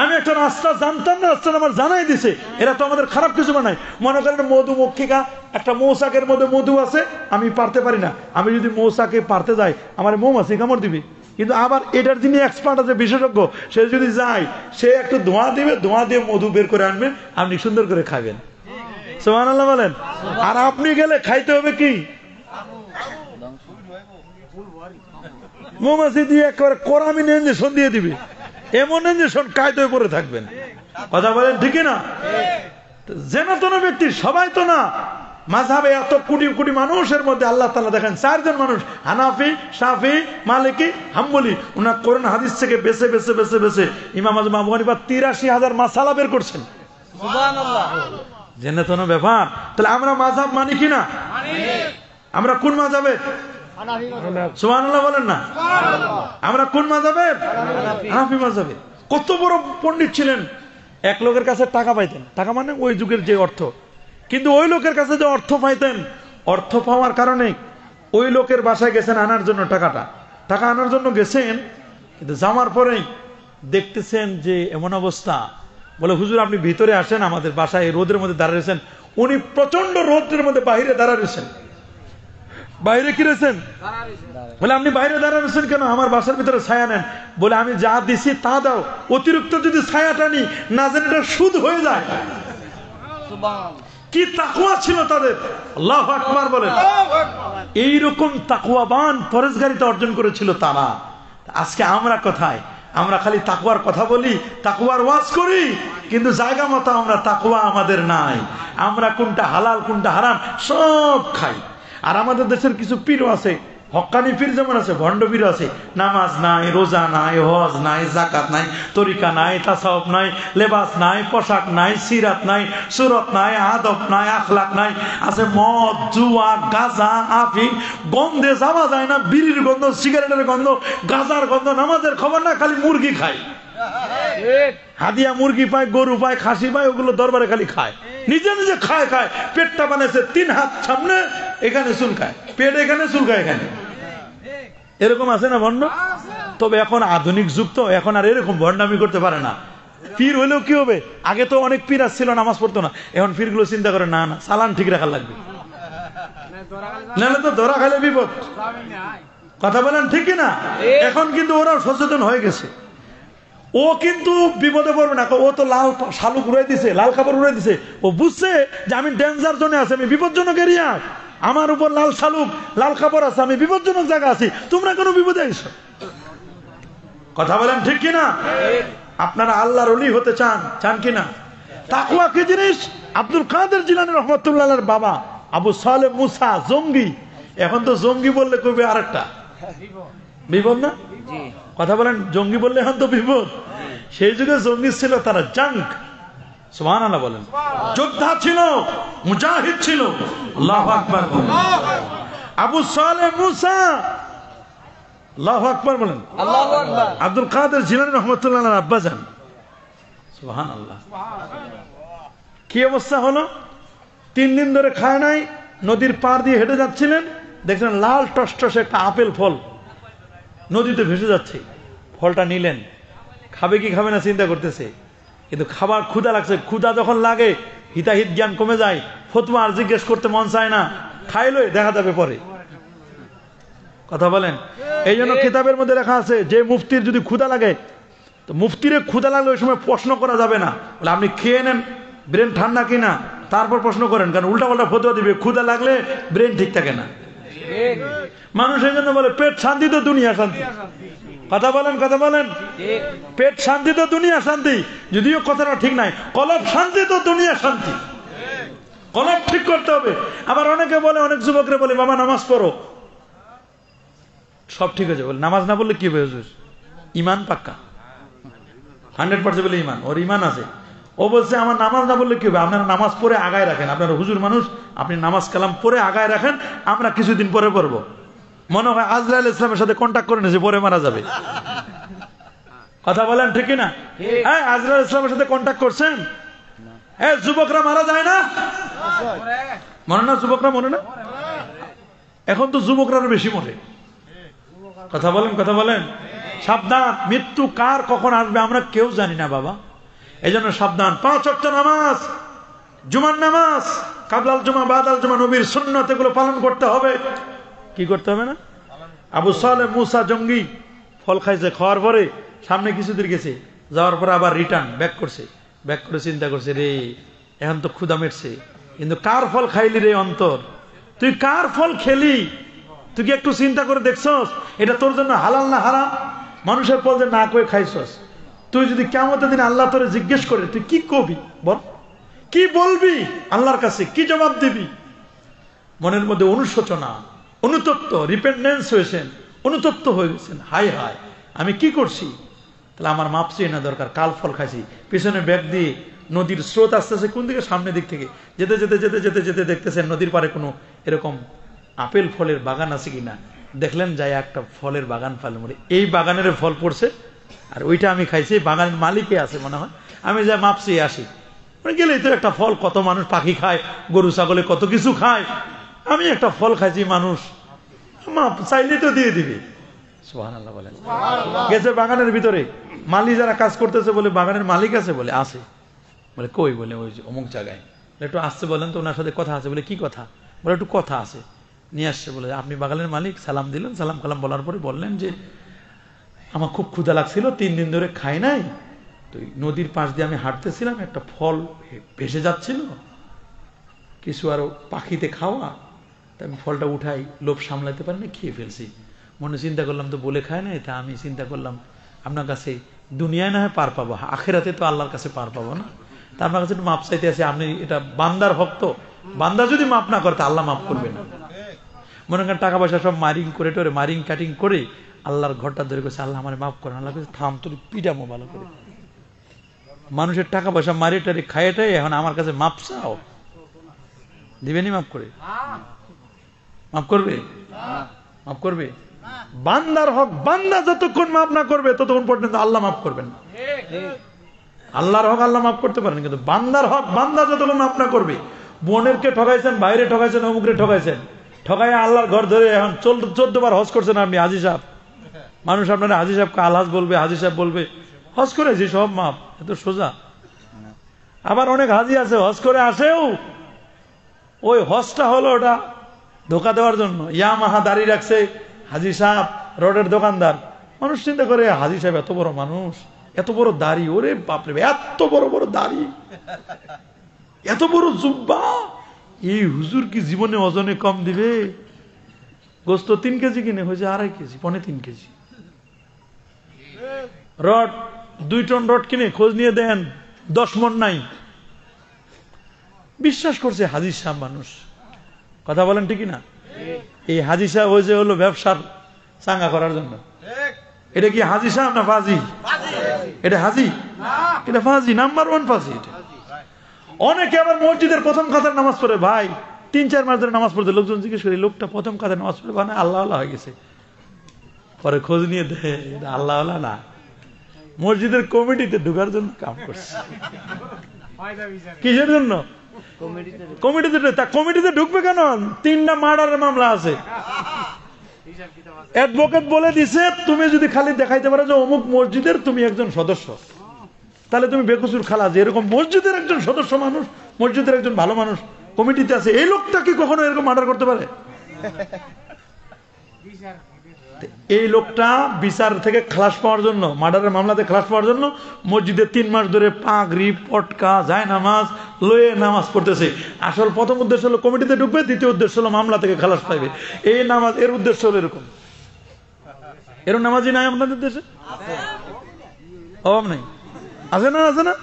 আমি একটা রাস্তা জানতাম না, রাস্তাটা আমার জানাই দিছে। এরা তো আমাদের খারাপ কিছু বানায়। মনে করেন মধুমক্ষিকা, একটা মৌচাকের মধ্যে মধু আছে, আমি পারতে পারি না, আমি যদি মৌচাকে পারতে যাই আমার মৌমাছি কামড় দিবে। কিন্তু আবার এটার যিনি এক্সপার্ট আছে, বিশেষজ্ঞ, সে যদি যায়, সে একটু ধোঁয়া দিবে, ধোঁয়া দিয়ে মধু বের করে আনবে, আপনি সুন্দর করে খাবেন। সুবহানাল্লাহ বলেন। আর আপনি গেলে খাইতে হবে কি? মৌমাছি দিয়ে একেবারে কোরামিন ইঞ্জেকশন দিয়ে দিবে, এমন ইঞ্জেকশন কায়দে পরে থাকবেন। কথা বলেন ঠিক না? যেন তেন ব্যক্তি, সবাই তো না। মাযহাবে এত কোটি কোটি মানুষের মধ্যে আল্লাহ তাআলা দেখেন 4 জন মানুষ, হানাফি, শাফি, মালিকি, হাম্বলি, ওনারা কোরআন হাদিস থেকে বেছে বেছে বেছে বেছে ইমাম আযম আবু হানিফা 83,000 মাসালা বের করছেন। জেনে তো ব্যাপার। তাহলে আমরা মাযহাব মানি কিনা? আমরা কোন মাযহাবের? সুবহানাল্লাহ বলেন না। আমরা কোন মাযহাবের? হানাফি মাযহাবের। কত বড় পণ্ডিত ছিলেন, এক লোকের কাছে টাকা পাইতেন, টাকা মানে ওই যুগের যে অর্থ, কিন্তু ওই লোকের কাছে যে অর্থ পাইতেন, অর্থ পাওয়ার কারণে ওই লোকের বাসায় গেছেন আনার জন্য, টাকা আনার জন্য গেছেন, কিন্তু যাওয়ার পরেই দেখতেছেন যে এমন অবস্থা, বলে হুজুর আপনি ভিতরে আসেন, আমাদের বাসায় রোদের মধ্যে দাঁড়িয়েছেন। উনি প্রচন্ড রোদের মধ্যে বাইরে দাঁড়িয়েছেন। বাইরে কি রয়েছেন? বলে আপনি বাইরে দাঁড়াচ্ছেন কেন? আমার বাসার ভিতরে ছায়া নেন। বলে আমি যা দিছি তা দাও, অতিরিক্ত যদি ছায়াটা নি না জানি এটা সুদ হয়ে যায়। কি তাকওয়া ছিল তাদের, আল্লাহু আকবার বলেন। এইরকম তাকওয়াবান পরেশগারিতা অর্জন করেছিল তারা। আজকে আমরা কোথায়? আমরা খালি তাকওয়ার কথা বলি, তাকওয়ার ওয়াজ করি, কিন্তু জায়গা মতো আমরা তাকওয়া আমাদের নাই। আমরা কোনটা হালাল কোনটা হারাম সব খাই। আর আমাদের দেশের কিছু পীরও আছে, হক্কানি পীর যেমন আছে, ভণ্ড পীর আছে। নামাজ নাই, রোজা নাই, হজ নাই, যাকাত নাই, তরিকা নাই, তাসাউফ নাই, লেবাস নাই, পোশাক নাই, সিরাত নাই, সুরত নাই, আদব নাই, আখলাক নাই। আছে মদ, জুয়া, গাঁজা, আফিম, গন্ধে যাওয়া যায় না, বিড়ির গন্ধ, সিগারেটের গন্ধ, গাঁজার গন্ধ। নামাজের খবর না, খালি মুরগি খায়, হাদিয়া মুরগি পায়, গরু পায়, খাসি পায়, ওগুলো দরবারে খালি খায়, নিজে নিজে খায়। পেটটা বানাইছে 3 হাত সামনে, এখানে চুলকায়, পেট এখানে চুলকায় এখানে। এরকম আছে না ভণ্ড? তবে এখন আধুনিক যুগ তো, এখন আর এরকম ভণ্ডামি করতে পারে না। পীর হইলেও কি হবে? আগে তো অনেক পীর আসছিল, নামাজ পড়তো না। এখন পীরগুলো চিন্তা করে না চালান ঠিক রাখার লাগবে, নাহলে তো ধরা খাইলে বিপদ। কথা বলেন ঠিক কিনা? এখন কিন্তু ওরাও সচেতন হয়ে গেছে। ও কিন্তু বিপদে পড়বে না, ও তো লাল শালুক উড়াই দিছে, লাল কাপড় উড়াই দিছে। ও বুঝছে যে আমি ডেঞ্জার জোনে আছি, আমি বিপজ্জনক এরিয়া, আমার উপর লাল শালুক লাল কাপড় আছে, আমি বিপজ্জনক জায়গা আছি, তোমরা কোনো বিপদে আইছো। কথা বলেন ঠিক কিনা? আপনারা আল্লাহর ওলি হতে চান কিনা? তাকওয়া কি জিনিস? আব্দুল কাদের জিলানী রহমাতুল্লাহর বাবা আবু সালেহ মুসা জঙ্গি। এখন তো জঙ্গি বললে কবে আরেকটা বিপদ না? কথা বলেন, জঙ্গি বললে এখন তো বিপদ। সেই যুগে জঙ্গি ছিল তারা জাঙ্ক, সুবহানাল্লাহ বলেন, যোদ্ধা ছিল, মুজাহিদ ছিল। আল্লাহু আকবার বলেন। আবু সালেহ মুসা, আল্লাহু আকবার বলেন। আল্লাহু আকবার। আব্দুল কাদের জিলানী রহমাতুল্লাহর আব্বা জান, সুবহানাল্লাহ। কি অবস্থা হলো? 3 দিন ধরে খায় নাই, নদীর পার দিয়ে হেঁটে যাচ্ছিলেন, দেখলেন লাল টসটসে একটা আপেল ফল নদীতে ভেসে যাচ্ছে। ফলটা নিলেন, খাবে কি খাবে না চিন্তা করতেছে, কিন্তু খাবার ক্ষুধা লাগছে। ক্ষুধা যখন লাগে হিতাহিত জ্ঞান কমে যায়, ফতোয়া আর জিজ্ঞেস করতে মন চায় না, খাইলই দেখা যাবে পরে। কথা বলেন। এই জন্য কিতাবের মধ্যে লেখা আছে যে মুফতির যদি ক্ষুধা লাগে, তো মুফতিরে ক্ষুধা লাগলে ওই সময় প্রশ্ন করা যাবে না। বলে আপনি খেয়ে নেন, ব্রেন ঠান্ডা কিনা, তারপর প্রশ্ন করেন, কারণ উল্টা পাল্টা ফতোয়া দিবে। ক্ষুধা লাগলে ব্রেন ঠিক থাকে না। মানুষ এই জন্য বলে পেট শান্তি তো দুনিয়া শান্তি। কথা বলেন, কথা বলেন। পেট শান্তি তো দুনিয়া শান্তি, যদিও কথাটা ঠিক নাই। কলব শান্তি তো দুনিয়া শান্তি, কলব ঠিক করতে হবে। আবার অনেকে বলে, অনেক যুবকরা বলে বাবা নামাজ পড়ো, সব ঠিক আছে। বলে নামাজ না বললে কি হবে হুজুর? ইমান পাক্কা 100% বলে ইমান, ওর ইমান আছে। ও বলছে আমার নামাজ না বললে কি হবে? আপনারা নামাজ পড়ে আগায় রাখেন, আপনারা হুজুর মানুষ, আপনি নামাজ কালাম পড়ে আগায় রাখেন, আমরা কিছুদিন পরে পড়বো। মনে হয় আজরাইল ইসলামের সাথে কন্ট্যাক্ট করে নিয়েছে, পরে মারা যাবে। কথা বলেন ঠিক না? হ্যাঁ, আজরাইল ইসলামের সাথে কন্ট্যাক্ট করছেন? হ্যাঁ, যুবকরা মারা যায় না, মনে না? যুবকরা মনে না? এখন তো যুবকরা বেশি মরে। কথা বলেন, কথা বলেন। সাবধান, মৃত্যু কার কখন আসবে আমরা কেউ জানি না বাবা। এই জন্য সাবধান। 5 ওয়াক্ত নামাজ, জুমার নামাজ, কাবলাল জুমা বাদাল জুমা, নবীর সুন্নাত, এগুলো পালন করতে হবে। কি করতে হবে না? আবু সালেহ মুসা জঙ্গি ফল খাইছে, খাওয়ার পরে সামনে কিছু দূর গেছে, যাওয়ার পরে আবার রিটার্ন ব্যাক করছে। ব্যাক করে চিন্তা করছে, রে এখন তো ক্ষুধা মেটছে, কিন্তু কার ফল খাইলি রে অন্তর? তুই কার ফল খেলি? তুই কি একটু চিন্তা করে দেখছস এটা তোর জন্য হালাল না হারাম? মানুষের ফল যে না করে খাইছস, তুই যদি কিয়ামতের দিন আল্লাহ তোরে জিজ্ঞেস করে তুই কি কবি? বল, কি বলবি আল্লাহর কাছে? কি জবাব দিবি? মনের মধ্যে অনুশোচনা, অনুতপ্ত, রিপেন্ডেন্স হয়েছেন, অনুতপ্ত হয়ে গেছেন। হাই হাই, আমি কি করছি? তাহলে আমার মাপ চেয়ে না দরকার। কাল ফল খাইছি, পিছনে ব্যাগ দিয়ে নদীর স্রোত আসতেছে কোন দিকে, সামনের দিক থেকে। যেতে যেতে যেতে যেতে যেতে দেখতেছেন নদীর পারে কোনো এরকম আপেল ফলের বাগান আছে কিনা। দেখলেন যায় একটা ফলের বাগান ফল, এই বাগানের ফল পড়ছে, আর ওইটা আমি খাইছি, বাগানের মালিকে আছে মনে হয়, আমি যা মাপছি আসি। গেলেই তো একটা ফল, কত মানুষ পাখি খায়, গরু ছাগলে কত কিছু খায়, আমি একটা ফল খাইছি, মানুষ মাপ চাইলে তো দিয়ে দিবি। সুবহানাল্লাহ বলেন। গেছে বাগানের ভিতরে, মালি যারা কাজ করতেছে বলে বাগানের মালিক আছে বলে, আছে বলে, কই বলে, ওই যে অমুক জায়গায়। একটু আসতে বলেন তো, ওনার সাথে কথা আছে বলে, কি কথা বলে, একটু কথা আছে। নিয়ে আসছে বলে, আপনি বাগানের মালিক? সালাম দিলেন, সালাম কালাম বলার পরে বললেন যে আমার খুব ক্ষুধা লাগছিল, 3 দিন ধরে খাই নাই, তো নদীর পাশ দিয়ে আমি হাঁটতেছিলাম, একটা ফল ভেসে যাচ্ছিল, কিছু আরো পাখিতে খাওয়া, তা আমি ফলটা উঠাই, লোভ সামলাতে পারি না, খেয়ে ফেলছি। মনে চিন্তা করলাম তো বলে খায় নাই, তা আমি চিন্তা করলাম আপনার কাছে দুনিয়ায় না হয় পার পাবো, আখেরাতে তো আল্লাহর কাছে পার পাবো না, তা আপনার কাছে একটু মাপ চাইতে আছে। আপনি এটা বান্দার হক, তো বান্দা যদি মাপ না করে তা আল্লাহ মাফ করবে না। মনে করেন টাকা পয়সা সব মারিং করে টোরে, মারিং কাটিং করে আল্লাহর ঘরটা ধরে গেছে, আল্লাহ আমার মাফ করেন। আল্লাহ কাছে থাম, তোর পিটামো ভালো করে, মানুষের টাকা পয়সা মারি টারি খাইটাই এখন আমার কাছে মাপ চাও, দিবেনি মাফ করে? মাফ করবে? মাফ করবে? বান্দার হক বান্দা যতক্ষণ মাফ না করবে ততক্ষণ পর্যন্ত আল্লাহ মাফ করবেন না। আল্লাহর হক আল্লাহ মাফ করতে পারেন, কিন্তু বান্দার হক বান্দা যতক্ষণ মাফ না করবে। বোনেরকে ঠকাইছেন, বাইরে ঠকাইছেন, অমুকরে ঠকাইছেন, ঠকাই আল্লাহর ঘর ধরে এখন 14 বার হজ করছেন আপনি, হাজি সাহেব। মানুষ আপনারা হাজি সাহেবকে আলহাজ বলবে, হাজি সাহেব বলবে, হজ করেছি সব মাপ, এত সোজা। আবার অনেক হাজি আছে হজ করে আসেও, ওই হজটা হলো ওটা ধোকা দেওয়ার জন্য। ইয়ামাহা দাড়ি রাখছে হাজি সাহেব, রোডের দোকানদার। মানুষ চিন্তা করে হাজি সাহেব এত বড় মানুষ, এত বড় দাড়ি, ওরে বাপরে এত বড় বড় দাড়ি, এত বড় জুব্বা, এই হুজুর কি জীবনে ওজনে কম দিবে? গোস্ত 3 কেজি কিনে হয়েছে 2.5 KG, 3.25 KG. Rod 2 ton rod কিনে খোঁজ নিয়ে দেন 10 মণ নাই। বিশ্বাস করছে হাজি সাহেব মানুষ, কথা বলেন ঠিকই না? এই হাজি সাহেব হয়েছে হলো ব্যবসার চাঙ্গা করার জন্য। এটা কি হাজি সাহেব না ফাজি? এটা হাজি, এটা ফাজি, নাম্বার 1 ফাজি। এটা অনেকে আবার মসজিদের প্রথম কাতার নামাজ পড়ে, ভাই 3-4 মাস ধরে নামাজ পড়তে, লোকজন জিজ্ঞেস করে লোকটা প্রথম কাতার নামাজ পড়ে, মানে আল্লাহ আল্লাহ হয়ে গেছে। পরে খোঁজ নিয়ে দেখে আল্লাহ আল্লাহ না, মসজিদের কমিটিতে ঢুকার জন্য কাম করছে। কিসের জন্য? কমিটিতে ঢুকবে কেন? 3টা মার্ডারের মামলা আছে। অ্যাডভোকেট বলে দিছে, তুমি যদি খালি দেখাইতে পারো যে অমুক মসজিদের তুমি একজন সদস্য, তাহলে তুমি বেকসুর খালাস। এরকম মসজিদের একজন সদস্য মানুষ, মসজিদের একজন ভালো মানুষ কমিটিতে আছে, এই লোকটা কি কখনো এরকম মার্ডার করতে পারে? এই লোকটা বিচার থেকে খালাস পাওয়ার জন্য, মার্ডারের মামলাতে খালাস পাওয়ার জন্য মসজিদে 3 মাস ধরে পাগড়ি পটকা যায় নামাজ লয়ে নামাজ পড়তেছে। আসল প্রথম উদ্দেশ্য হলো কমিটিতে ঢুকবে, দ্বিতীয় উদ্দেশ্য হলো মামলা থেকে খালাস পাইবে। এই নামাজ এর উদ্দেশ্য হলো এরকম। এরকম নামাজই নাই আপনাদের দেশে? অভাব নাই? আছে না? আছে না?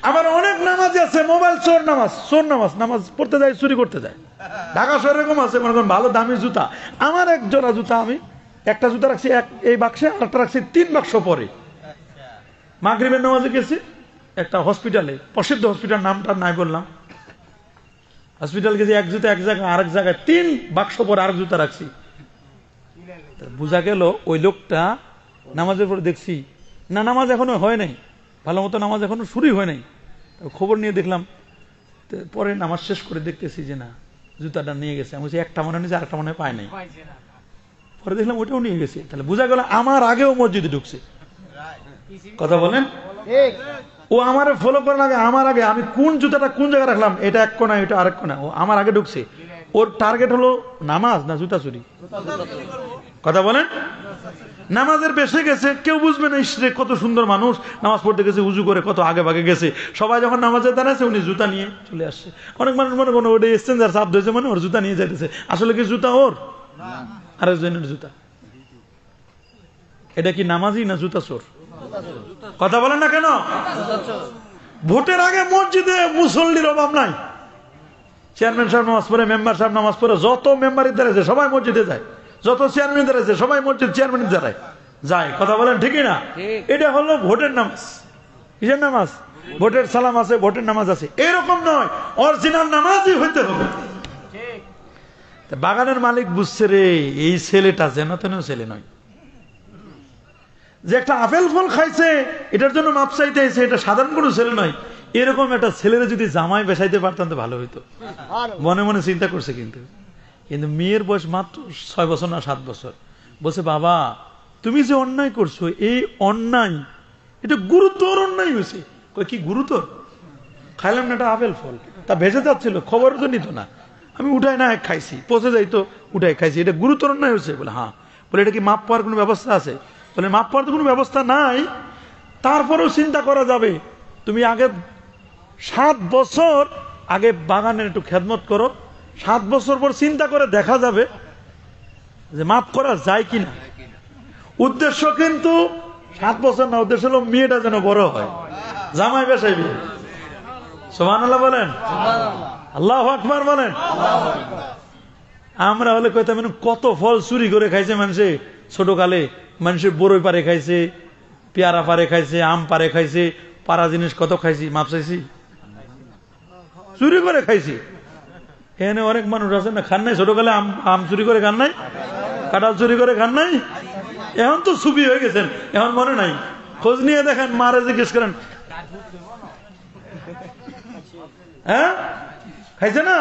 আবার অনেক নামাজি আছে মোবাইল চোর নামাজ, চোর নামাজ, নামাজ পড়তে যায় চুরি করতে যায়। ঢাকা শহরে এরকম আছে, মনে করেন ভালো দামি জুতা। আমার এক জোড়া জুতা, আমি একটা জুতা রাখছি এই বাক্সে, আরেকটা রাখছি 3 বাক্স পরে। মাগরিবের নামাজে গেছি একটা হসপিটালে, প্রসিদ্ধ হসপিটাল, নামটা নাই বললাম, হসপিটাল গেছি, এক জুতা এক জায়গায়, আরেক জায়গায় 3 বাক্স পরে আরেক জুতা রাখছি। বোঝা গেল ওই লোকটা নামাজের পরে দেখছি না, নামাজ এখনো হয় নাই, ভালো মতো নামাজ এখনো শুরুই হয় নাই। খবর নিয়ে দেখলাম, পরে নামাজ শেষ করে দেখতেছি যে না, জুতাটা নিয়ে গেছে। আমি বলছি একটা মনে নিয়েছে, আরেকটা মনে পায় নাই। পরে দেখলাম ওটাও নিয়ে গেছে। তাহলে বোঝা গেল আমার আগেও মসজিদে ঢুকছে। কথা বলেন? ও আমার ফলো করার আগে, আমার আগে আমি কোন জুতাটা কোন জায়গায় রাখলাম, এটা এক কোণা, এটা আরেক কোণা, ও আমার আগে ঢুকছে। ওর টার্গেট হলো নামাজ না জুতা চুরি? কথা বলেন? নামাজের বেশে গেছে, কেউ বুঝবে না ইসরে কত সুন্দর মানুষ নামাজ পড়তে গেছে, উজু করে কত আগে ভাগে গেছে। সবাই যখন নামাজে দাঁড়াচ্ছে উনি জুতা নিয়ে চলে আসছে। অনেক মানুষ মনে করেন ওটা এক্সচেঞ্জার চাপ দিয়েছে, মানে ওর জুতা নিয়ে যাইতেছে। আসলে কি জুতা ওর? আরেকজনের জুতা। এটা কি নামাজি না জুতা চোর? কথা বলেন না কেন? ভোটের আগে মসজিদে মুসল্লির অভাব নাই। চেয়ারম্যান সাহেব নামাজ পড়ে, মেম্বার সাহেব নামাজ পড়ে, যত মেম্বারের দাঁড়াইছে সবাই মসজিদে যায়, যত চেয়ারম্যান দাঁড়াইছে সবাই মসজিদ চেয়ারম্যানের দাঁড়ায় যায়। কথা বলেন ঠিকই না? এটা হলো ভোটের নামাজ। কিসের নামাজ? ভোটের সালাম আছে, ভোটের নামাজ আছে, এরকম নয়, অরিজিনাল নামাজই হইতে হবে। বাগানের মালিক বুঝছে রে এই ছেলেটা যেন তেন ছেলে নয়, যে একটা আপেল ফল খাইছে এটার জন্য মাপ চাইতে আইছে, এটা সাধারণ কোনো ছেলে নয়। এরকম একটা ছেলেরা যদি জামাই বেসাইতে পারতাম তো ভালো হইতো, মনে মনে চিন্তা করছে। কিন্তু মেয়ের বয়স মাত্র 6 বছর না 7 বছর। বলছে বাবা তুমি যে অন্যায় করছো, এই অন্যায় এটা গুরুতর অন্যায় হয়েছে। কি গুরুতর? খাইলাম না একটা আপেল ফল, তা ভেসে যাচ্ছিল, খবর তো নিত না, আমি উঠাই না খাইছি, পচে যাইতো উঠাই খাইছি, এটা গুরুতর অন্যায় হয়েছে। বলে হ্যাঁ। বলে এটা কি মাপ পাওয়ার কোনো ব্যবস্থা আছে? বলে মাপ পাওয়ার তো কোনো ব্যবস্থা নাই, তারপরেও চিন্তা করা যাবে। তুমি আগে 7 বছর আগে বাগানের একটু খেদমত করো, 7 বছর পর চিন্তা করে দেখা যাবে যে মাপ করা যায় কিনা। উদ্দেশ্য কিন্তু 7 বছর না, উদ্দেশ্য হলো মেয়েটা যেন বড় হয়, জামাই বেসাইবে। সুবহানাল্লাহ বলেন, আল্লাহু আকবার বলেন। আমরা হলে কইতাম কত ফল চুরি করে খাইছে মানুষে ছোটকালে, মানুষের বড়ই পারে খাইছে, পেয়ারা পারে খাইছে, আম পারে খাইছে, পারা জিনিস কত খাইছি, মাপ চাইছি, চুরি করে খাইছি। এখানে অনেক মানুষ আছে না খান নাই ছোটকালে, আম চুরি করে খান নাই, কাঁঠাল চুরি করে খান নাই। এখন তো সুবি হয়ে গেছেন, এখন মনে নাই। খোঁজ নিয়ে দেখেন, মারে জিজ্ঞেস করেন, হ্যাঁ খাইছে না?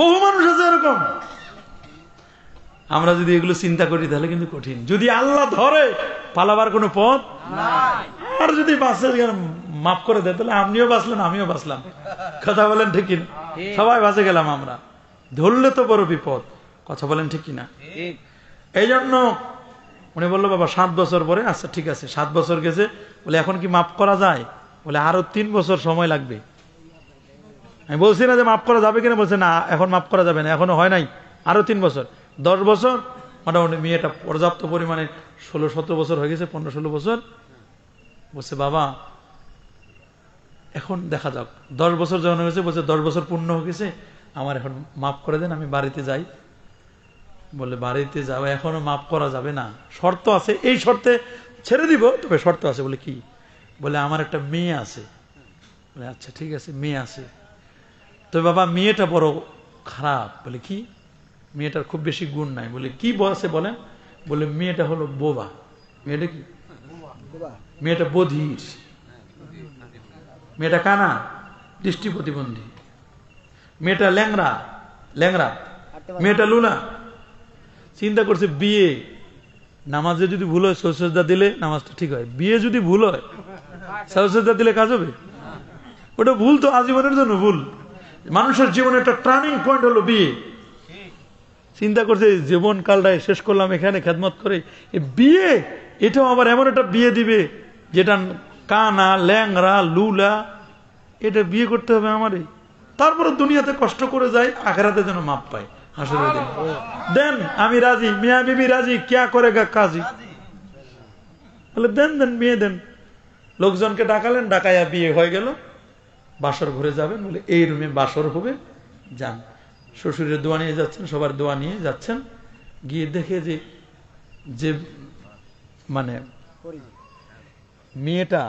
বহু মানুষ আছে এরকম। আমরা যদি এগুলো চিন্তা করি তাহলে কিন্তু কঠিন। যদি আল্লাহ ধরে পালাবার কোনো পথ, আর যদি বাঁচে মাফ করে দেয় তাহলে আপনিও বাঁচলেন, আমিও বাঁচলাম। কথা বলেন ঠিক কিনা? সবাই বাঁচে গেলাম আমরা। ধরলে তো বড় বিপদ। কথা বলেন ঠিক কিনা? এই জন্য উনি বললো বাবা 7 বছর পরে। আচ্ছা ঠিক আছে, 7 বছর গেছে। বলে এখন কি মাফ করা যায়? বলে আরো 3 বছর সময় লাগবে। আমি বলছি না যে মাফ করা যাবে কিনা, বলছে না এখন মাফ করা যাবে না, এখনো হয় নাই, আরো 3 বছর। 10 বছর মোটামুটি মেয়েটা পর্যাপ্ত পরিমাণে 16-17 বছর হয়ে গেছে, 15-16 বছর। বলছে বাবা এখন দেখা যাক, 10 বছর যখন হয়েছে, বলছে 10 বছর পূর্ণ হয়ে গেছে, আমার এখন মাফ করে দেন, আমি বাড়িতে যাই। বলে বাড়িতে যাও, এখনো মাফ করা যাবে না, শর্ত আছে, এই শর্তে ছেড়ে দিব, তবে শর্ত আছে। বলে কি? বলে আমার একটা মেয়ে আছে। বলে আচ্ছা ঠিক আছে, মেয়ে আছে, তো বাবা মেয়েটা বড় খারাপ। বলে কি? মেয়েটার খুব বেশি গুণ নাই। বলে কি বলছে বলেন? বলে মেয়েটা হলো বোবা। মেয়েটা কি? মেয়েটা বধির, মেয়েটা কানা, দৃষ্টি প্রতিবন্ধী, মেয়েটা ল্যাংড়া, মেয়েটা লুলা। চিন্তা করছে বিয়ে, নামাজে যদি ভুল হয় সজদা দিলে নামাজটা ঠিক হয়, বিয়ে যদি ভুল হয় সজদা দিলে কাজ হবে? ওটা ভুল তো আজীবনের জন্য ভুল। মানুষের জীবনে একটা টার্নিং পয়েন্ট হলো বিয়ে। চিন্তা করছে জীবন কালটায় শেষ করলাম এখানে খেদমত করে, বিয়ে এটাও আবার এমন একটা বিয়ে দিবে যেটা কানা, ল্যাংরা, লুলা, এটা বিয়ে করতে হবে আমারই। তারপরে দুনিয়াতে কষ্ট করে যাই, আখেরাতে যেন মাপ পাই। আসলে দেন, আমি রাজি, মিয়া বিবি রাজি, ক্যা করেগা কাজী। বলে দেন দেন, বিয়ে দেন। লোকজনকে ডাকালেন, ডাকাইয়া বিয়ে হয়ে গেল। বাসর ঘুরে যাবেন, বলে এই রুমে বাসর হবে, যান। শ্বশুরের দোয়া নিয়ে যাচ্ছেন, সবার দোয়া নিয়ে যাচ্ছেন, গিয়ে দেখে যে মানে মেয়েটা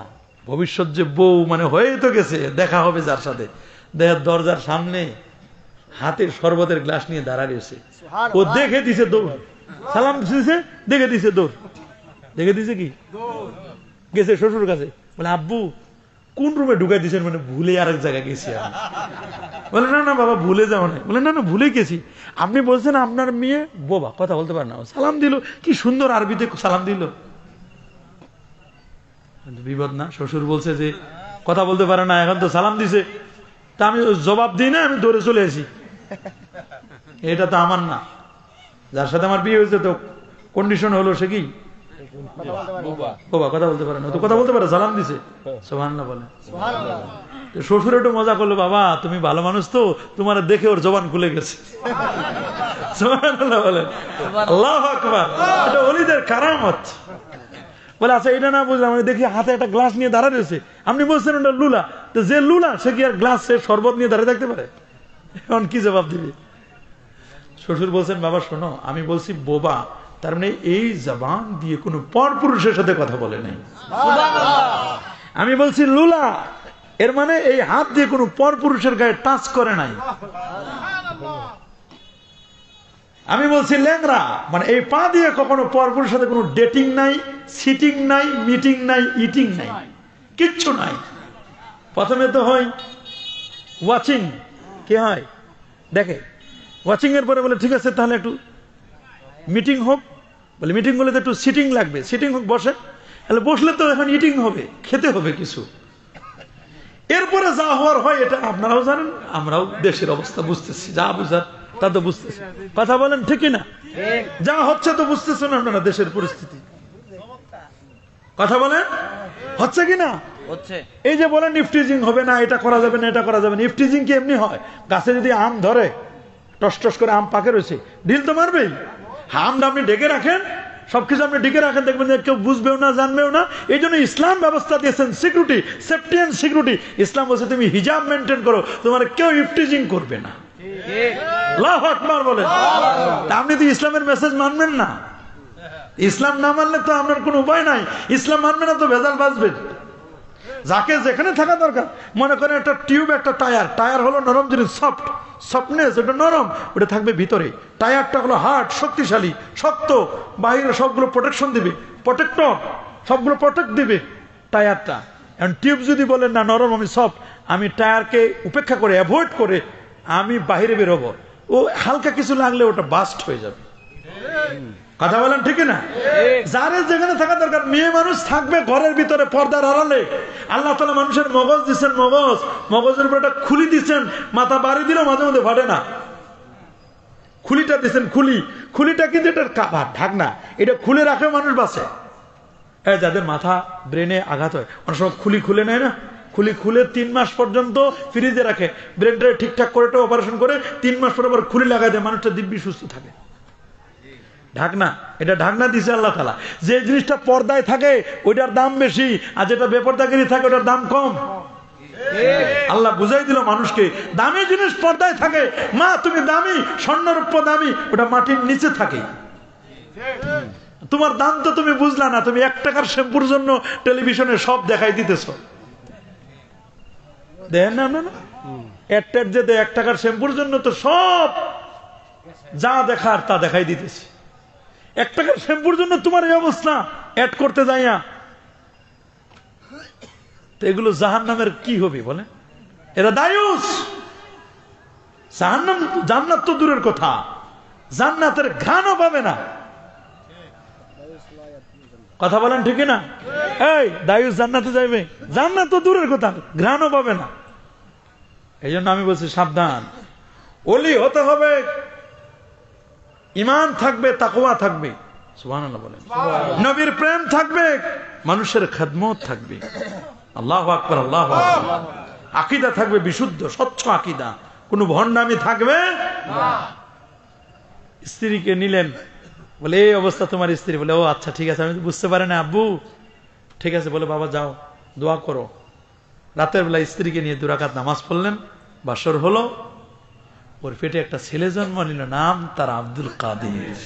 ভবিষ্যৎ যে বউ মানে হয়ে তো গেছে, দেখা হবে যার সাথে, দেখার দরজার সামনে হাতের শরবতের গ্লাস নিয়ে দাঁড়ায় রয়েছে। ও দেখে দিছে দৌড়, সালাম দিছে, দেখে দিছে দৌড়, দেখে দিছে কি গেছে শ্বশুর কাছে। বলে আব্বু কোন রুমে ঢুকাই দিয়েছেন? মানে ভুলে আরেক জায়গায় গেছি আমি। বলে না না বাবা ভুলে যাও না। বলে না না ভুলে গেছি, আপনি বলছেন আপনার মেয়ে বোবা, কথা বলতে পারে না। সালাম দিল, কি সুন্দর আরবিতে সালাম দিল। বিপদ না? শ্বশুর বলছে যে কথা বলতে পারে না, এখন তো সালাম দিছে, তা আমি জবাব দিই না, আমি দৌড়ে চলে আসি। এটা তো আমার না, যার সাথে আমার বিয়ে হয়েছে তো কন্ডিশন হলো সে কি বোবা, কথা বলতে পারে না। তো কথা বলতে পারে, সালাম দিছে। সুবহানাল্লাহ বলে। শ্বশুর একটু মজা করলো, বাবা তুমি ভালো মানুষ তো, তোমার দেখে ওর জবান খুলে গেছে। সুবহানাল্লাহ বলে, আল্লাহু আকবার। এটা ওলিদের কারামত। বলে আচ্ছা এটা না বুঝলাম, আমি দেখি হাতে একটা গ্লাস নিয়ে দাঁড়া রয়েছে, আপনি বলছেন ওটা লুলা, তো যে লুলা সে কি আর গ্লাস সে শরবত নিয়ে দাঁড়িয়ে থাকতে পারে? এখন কি জবাব দিবে? শ্বশুর বলছেন বাবা শোনো, আমি বলছি বোবা, তার মানে এই জবান দিয়ে কোনো পর পুরুষের সাথে কথা বলে নাই। আমি বলছি লুলা, এর মানে এই হাত দিয়ে কোনো পরপুরুষের গায়ে টাচ করে নাই। আমি বলছি ল্যাংরা, মানে এই পা দিয়ে কখনো পরপুরুষের সাথে কোনো ডেটিং নাই, সিটিং নাই, মিটিং নাই, ইটিং নাই, কিচ্ছু নাই। প্রথমে তো হয় ওয়াচিং, কি হয় দেখে, ওয়াচিং এর পরে বলে ঠিক আছে তাহলে একটু মিটিং হোক, বলে মিটিং বলে তো একটু সিটিং লাগবে, সিটিং হোক, বসে, তাহলে বসলে তো এখন ইটিং হবে, খেতে হবে কিছু। এরপরে যা হওয়ার হয় এটা আপনারাও জানেন, আমরাও দেশের অবস্থা বুঝতেছি, যা বুঝার তা তো বুঝতেছি। কথা বলেন ঠিক না? যা হচ্ছে তো বুঝতেছেন আপনারা দেশের পরিস্থিতি। কথা বলেন হচ্ছে কিনা? এই যে বলেন ইফটিজিং হবে না, এটা করা যাবে না, এটা করা যাবে না। ইফটিজিং কি এমনি হয়? গাছে যদি আম ধরে, টস টস করে আম পাকে রয়েছে, ঢিল তো মারবেই। আমটা আপনি ডেকে রাখেন, সবকিছু আপনি ডেকে রাখেন, দেখবেন যে কেউ বুঝবেও না, জানবেও না। এই জন্য ইসলাম ব্যবস্থা দিয়েছেন সিকিউরিটি, সেফটি অ্যান্ড সিকিউরিটি। ইসলাম বলছে তুমি হিজাব মেনটেন করো, তোমার কেউ ইফটিজিং করবে না। আল্লাহু আকবার বলেন। আপনি তো ইসলামের মেসেজ মানবেন না। ইসলাম না মানলে তো আপনার কোনো উপায় নাই। ইসলাম মানবে না তো ভেজাল বাঁচবে। যাকে যেখানে থাকা দরকার, মনে করেন একটা টিউব, একটা টায়ার। টায়ার হলো নরম জিনিস, সফট, সফটনেস, ওটা নরম, ওটা থাকবে ভিতরে। টায়ারটা হলো হার্ড, শক্তিশালী, শক্ত, বাইরে সবগুলো প্রোটেকশন দিবে, প্রোটেক্টর, সবগুলো প্রোটেক্ট দিবে টায়ারটা। এখন টিউব যদি বলেন না নরম, আমি সফট, আমি টায়ারকে উপেক্ষা করে, অ্যাভয়েড করে আমি বাইরে বেরোবো, ও হালকা কিছু লাগলে ওটা বাস্ট হয়ে যাবে। কথা বলেন ঠিক না? যারে যেখানে থাকা দরকার, মেয়ে মানুষ থাকবে ঘরের ভিতরে পর্দার আড়ালে। আল্লাহ তাআলা মানুষের মগজ দিচ্ছেন, মগজের উপর একটা খুলি দিচ্ছেন, মাথা বাড়ি দিলেও মাঝে মধ্যে ফাটে না। খুলিটা দিচ্ছেন, খুলিটা কিন্তু এটার কাভার, ঢাকনা, এটা খুলে রাখে মানুষ বাঁচে। যাদের মাথা ব্রেনে আঘাত হয়, অনেক সময় খুলে নেয় না, খুলে 3 মাস পর্যন্ত ফ্রিজে রাখে, ব্রেনটা ঠিকঠাক করে অপারেশন করে 3 মাস পর আবার খুলি লাগাই দেয়, মানুষটা দিব্যি সুস্থ থাকে। ঢাকনা, এটা ঢাকনা দিছে আল্লাহ তাআলা। যে জিনিসটা পর্দায় থাকে ওইটার দাম বেশি, আর যেটা বেপর্দাগিরি থাকে ওটার দাম কম। আল্লাহ বুঝাই দিল মানুষকে, দামি জিনিস পর্দায় থাকে। মা তুমি দামি, স্বর্ণরূপ্য দামি, ওটা মাটির নিচে থাকে। তোমার দাম তো তুমি বুঝলা না, তুমি 1 টাকার শ্যাম্পুর জন্য টেলিভিশনে সব দেখাই দিতেছ। দেখেন না আপনারা, একটা যে 1 টাকার শ্যাম্পুর জন্য তো সব যা দেখার তা দেখাই দিতেছি। 1 টাকার শ্যাম্পুর জন্য তোমার এই অবস্থা, অ্যাড করতে যাইয়া। তো এগুলো জাহান্নামের কি হবে বলে? এরা দায়ুস। জাহান্নাম, জান্নাত তো দূরের কথা, জান্নাতের ঘ্রাণও পাবে না। কথা বলেন ঠিক না? এই দায়ুস জান্নাতে যাইবে? জান্নাত তো দূরের কথা, ঘ্রাণও পাবে না। এই জন্য আমি বলছি সাবধান, ওলি হতে হবে, ঈমান থাকবে, তাকওয়া থাকবে, সুবহানাল্লাহ বলেন, নবীর প্রেম থাকবে, মানুষের খেদমত থাকবে, আল্লাহু আকবার, আল্লাহু আকবার, আকীদা থাকবে বিশুদ্ধ, স্বচ্ছ আকীদা, কোনো ভণ্ডামি থাকবে না। স্ত্রীকে নিলেন, বলে এই অবস্থা তোমার স্ত্রী, বলে ও আচ্ছা ঠিক আছে, আমি বুঝতে পারি না আব্বু, ঠিক আছে, বলে বাবা যাও দোয়া করো। রাতের বেলা স্ত্রীকে নিয়ে 2 রাকাত নামাজ পড়লেন, বাসর হলো, ওর পেটে একটা ছেলে জন্ম নিল, নাম তার আব্দুল কাদের।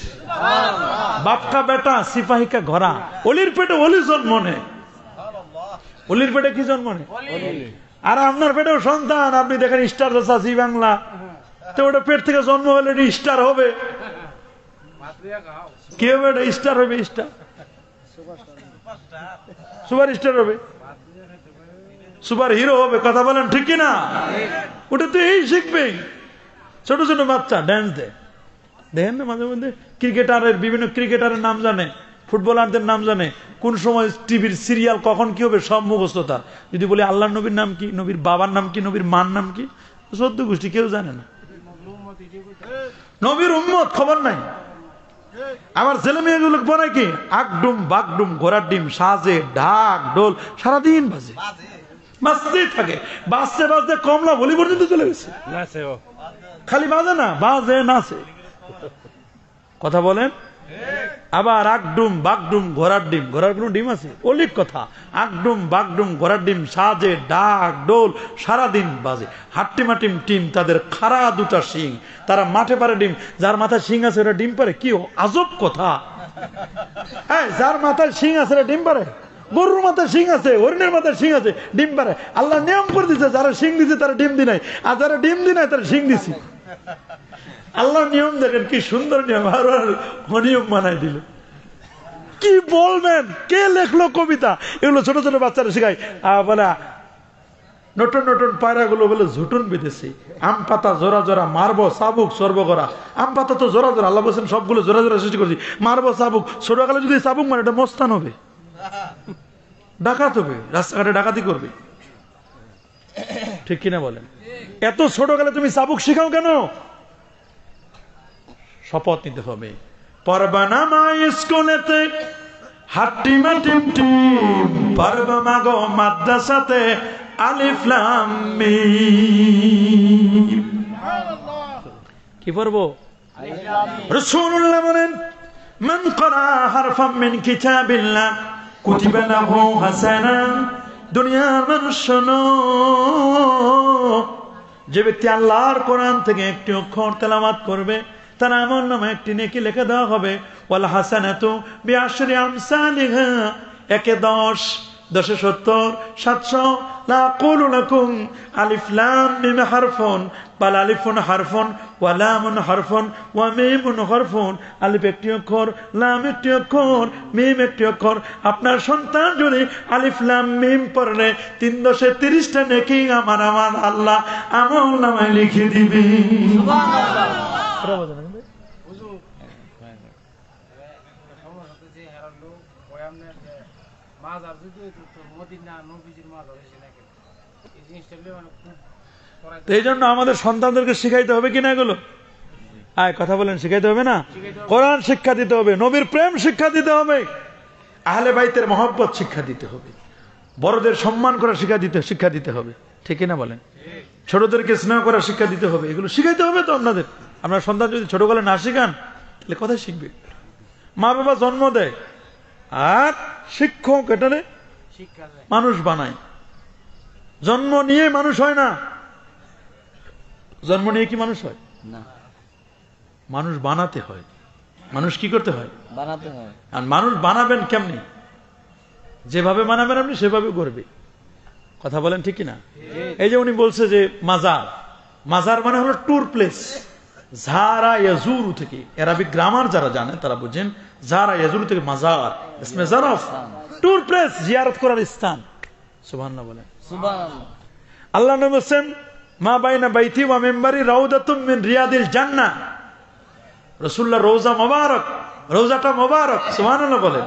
বাপকা বেটা সিপাহী কা ঘোড়া, অলির পেটে অলি জন্ম নেয়। অলির পেটে কি জন্ম নেয়? আর আপনার পেটেও সন্তান, আপনি দেখেন স্টার দশা জি বাংলা, তো ওটা পেট থেকে জন্ম হলে স্টার হবে। কি হবে? এটা স্টার হবে, স্টার, সুপার স্টার হবে, সুপার হিরো হবে। কথা বলেন ঠিক কিনা? ওটা তো এই শিখবে। ছোট ছোট বাচ্চা ড্যান্স দেয়, দেখেন না মাঝে মধ্যে, ক্রিকেটারের, বিভিন্ন ক্রিকেটারের নাম জানে, ফুটবলারদের নাম জানে, কোন সময় টিভির সিরিয়াল কখন কি হবে সব মুখস্থ তার। যদি বলি আল্লাহর নবীর নাম কি, নবীর বাবার নাম কি, নবীর মার নাম কি, 14 গোষ্ঠী কেউ জানে না। নবীর উম্মত খবর নাই। আমার ছেলে মেয়েগুলো বলে কি, আকডুম বাগডুম ঘোড়ার ডিম, সাজে ঢাক ঢোল সারাদিন বাজে, বাজতেই থাকে, বাজতে বাজতে কমলা বলি পর্যন্ত চলে গেছে। খালি বাজে না, বাজে নাচে। কথা বলেন। আবার আকডুম বাগডুম ঘোড়ার ডিম, ঘোড়ার কোন ডিম আছে? অলিক কথা। আকডুম বাগডুম ঘোড়ার ডিম, সাজে ডাক ডোল সারাদিন বাজে। হাট্টিমাটিম টিম, তাদের খাড়া 2টা শিং, তারা মাঠে পারে ডিম। যার মাথায় শিং আছে ওরা ডিম পারে? কি আজব কথা! হ্যাঁ, যার মাথায় শিং আছে ওরা ডিম পারে? গরুর মাথায় শিং আছে, হরিণের মাথায় শিং আছে, ডিম পারে। আল্লাহ নিয়ম করে দিচ্ছে, যারা শিং দিছে তারা ডিম দি নাই, আর যারা ডিম দি নাই তারা শিং দিছি। আল্লাহ নিয়ম দেখেন কি সুন্দর নিয়ম, আর অনিয়ম বানাই দিল। কি বলবেন, কে লেখলো কবিতা? এগুলো ছোট ছোট বাচ্চারা শেখায়। বলে নতুন নতুন পায়রা গুলো বলে ঝুটুন বিদেশি, আম পাতা জোড়া জোড়া মারবো চাবুক সর্ব করা। আম পাতা তো জোড়া জোড়া, আল্লাহ বলছেন সবগুলো জোড়া জোড়া সৃষ্টি করছি, মারবো চাবুক। ছোটকালে যদি চাবুক মানে এটা মস্তান হবে, ডাকাত হবে, রাস্তাঘাটে ডাকাতি করবে। ঠিক কিনা বলেন? এত ছোটকালে তুমি চাবুক শিখাও কেন? শপথ নিতে হবে। পারবা না মা স্কুলেতে হাট্টিমা টিম টিম, পারবা মা গো মাদ্রাসাতে আলিফ লাম মিম। কি পড়বো? রাসূলুল্লাহ বলেন, মান ক্বারা হারফাম মিন কিতাবিল্লাহ কুতিবা লাহু হাসানা। দুনিয়ার মানুষ শোনো, যে ব্যক্তি আল্লাহর কোরআন থেকে একটি অক্ষর তেলাওয়াত করবে তার আমলনামায় একটি নেকি লিখে দেওয়া হবে। ওয়াল হাসানাতু বিআশরি আমসালিহা, 1 এ 10, 10 এ 70, 700। লা আকুলু লাকুম আলিফ লাম মিম হারফুন, বাল আলিফুন হারফুন ওয়া লামুন হারফুন ওয়া মিমুন হারফুন। আলিফ একটি অক্ষর, লাম একটি অক্ষর, মিম একটি অক্ষর। আপনার সন্তান যদি আলিফ লাম মিম পড়লে 3 10 এ 30টা নেকি আমার আল্লাহ আমলনামায় লিখে দিবে। সুবহানাল্লাহ। এই জন্য আমাদের সন্তানদেরকে শিখাইতে হবে কিনা এগুলো? কথা বলেন, শিখাইতে হবে না? কোরআন শিক্ষা দিতে হবে, নবীর প্রেম শিক্ষা দিতে হবে, আহলে বাইতের মহব্বত শিক্ষা দিতে হবে, বড়দের সম্মান করা শিক্ষা দিতে হবে। ঠিক কিনা বলেন? ছোটদেরকে স্নেহ করা শিক্ষা দিতে হবে। এগুলো শিখাইতে হবে তো আপনাদের। আপনার সন্তান যদি ছোটবেলায় না শিখান তাহলে কোথায় শিখবে? মা বাবা জন্ম দেয় আর শিক্ষক এটারে মানুষ বানায়। জন্ম নিয়ে মানুষ হয় না। জন্ম নিয়ে কি মানুষ হয় না? মানুষ বানাতে হয়। মানুষ কি করতে হয়? বানাতে হয়। আর মানুষ বানাবেন কেমনি? যেভাবে বানাবেন আপনি সেভাবে করবে। কথা বলেন ঠিক কিনা? এই যে উনি বলছে যে মাজার, মাজার মানে হলো ট্যুর প্লেস। জারা ইয়াজুরু থেকে, আরবিক গ্রামার যারা জানেন তারা বুঝেন, জারা ইয়াজুরু থেকে মাজার, ইসমে জারফ, ট্যুর প্লেস, জিয়ারত করার স্থান। সুবহানাল্লাহ বলেন। সুবহানাল্লাহ। আল্লাহ নবী বলেন, মা বাইনা বাইতি ওয়া মিম্বারি রাউদাতুম মিন রিয়াদিল জান্নাহ। রাসূলুল্লাহ রওজা মোবারক, রওজাটা মোবারক। সুবহানাল্লাহ বলেন।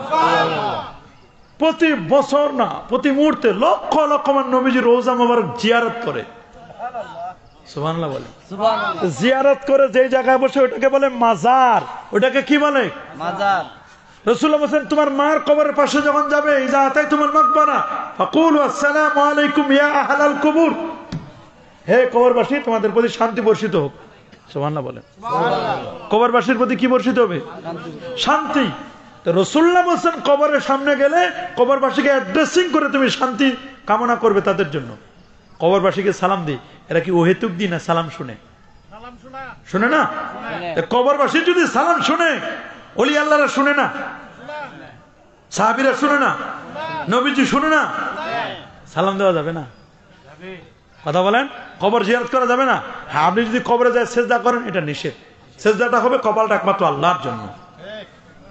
প্রতি বছর না, প্রতি মুহূর্তে লক্ষ লক্ষ মান নবীজি রওজা মোবারক জিয়ারত করে। সুবহানাল্লাহ বলেন। সুবহানাল্লাহ। জিয়ারত করে যে জায়গায় বসে ওটাকে বলে মাজার। ওটাকে কি বলে? মাজার। রাসূলুল্লাহ বলেন, তোমার মার কবরের পাশে যখন যাবে, ইজা আতাই তোমার মাকবারা ফাকুলু আসসালামু আলাইকুম ইয়া আহলাল কুবুর। হে কবরবাসী, তোমাদের প্রতি শান্তি বর্ষিত হোক। সুবহানাল্লাহ বলেন। সুবহানাল্লাহ। কবরবাসীর প্রতি কি বর্ষিত হবে? শান্তি। তো রাসূলুল্লাহ বলেন, কবরের সামনে গেলে কবরবাসীকে অ্যাড্রেসিং করে তুমি শান্তি কামনা করবে তাদের জন্য। কবরবাসীকে সালাম দিই, এরা কি অহেতুক দিই না সালাম শুনে? শুনে না? কবরবাসী যদি সালাম শুনে, ওলি আল্লাহরা শুনে না? সাহাবীরা শুনে না? নবীজি শুনে না? সালাম দেওয়া যাবে না? কথা বলেন। কবর জিয়ারত করা যাবে না? হ্যাঁ, আপনি যদি কবরে যায় সেজদা করেন, এটা নিষেধ। সেজদাটা হবে কপালটা একমাত্র আল্লাহর জন্য।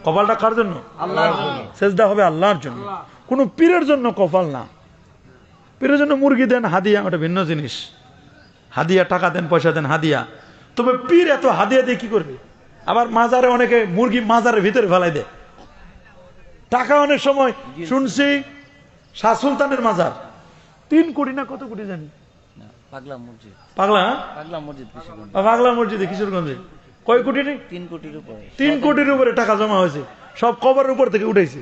কপালটা কার জন্য? আল্লাহর জন্য। সেজদা হবে আল্লাহর জন্য, কোন পীরের জন্য কপাল না। পীরের জন্য মুরগি দেন, হাদিয়া, ওটা ভিন্ন জিনিস। হাদিয়া, টাকা দেন, পয়সা দেন, হাদিয়া। তবে পীর এত হাদিয়া দিয়ে কি করবে? আবার মাজারে অনেকে মুরগি মাজারের ভিতরে ফেলাই দেয়। টাকা অনেক সময় শুনছি শাহ সুলতানের মাজার 3 কোটি না কত কোটি জানি। পাগলা মসজিদ, পাগলা মসজিদে কিশোরগঞ্জে কয় কোটি? 3 কোটির উপরে। 3 কোটির উপরে টাকা জমা হয়েছে, সব কবরের উপর থেকে উঠেছে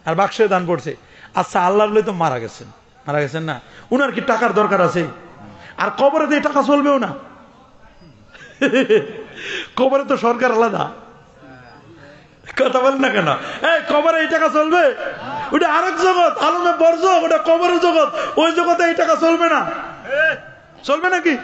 আর বাক্সে দান পড়ছে। আচ্ছা, আল্লাহর লই তো মারা গেছেন না, উনার কি টাকার দরকার আছে? আর কবরে দিয়ে টাকা চলবেও না। কবরে তো সরকার আলাদা। কথা বলেন না কেন? এই কবরে এই টাকা চলবে? ওটা আরেক জগৎ, আলমে বরজগৎ, ওটা কবরের জগৎ। ওই জগতে এই টাকা চলবে না। চলবে নাকি?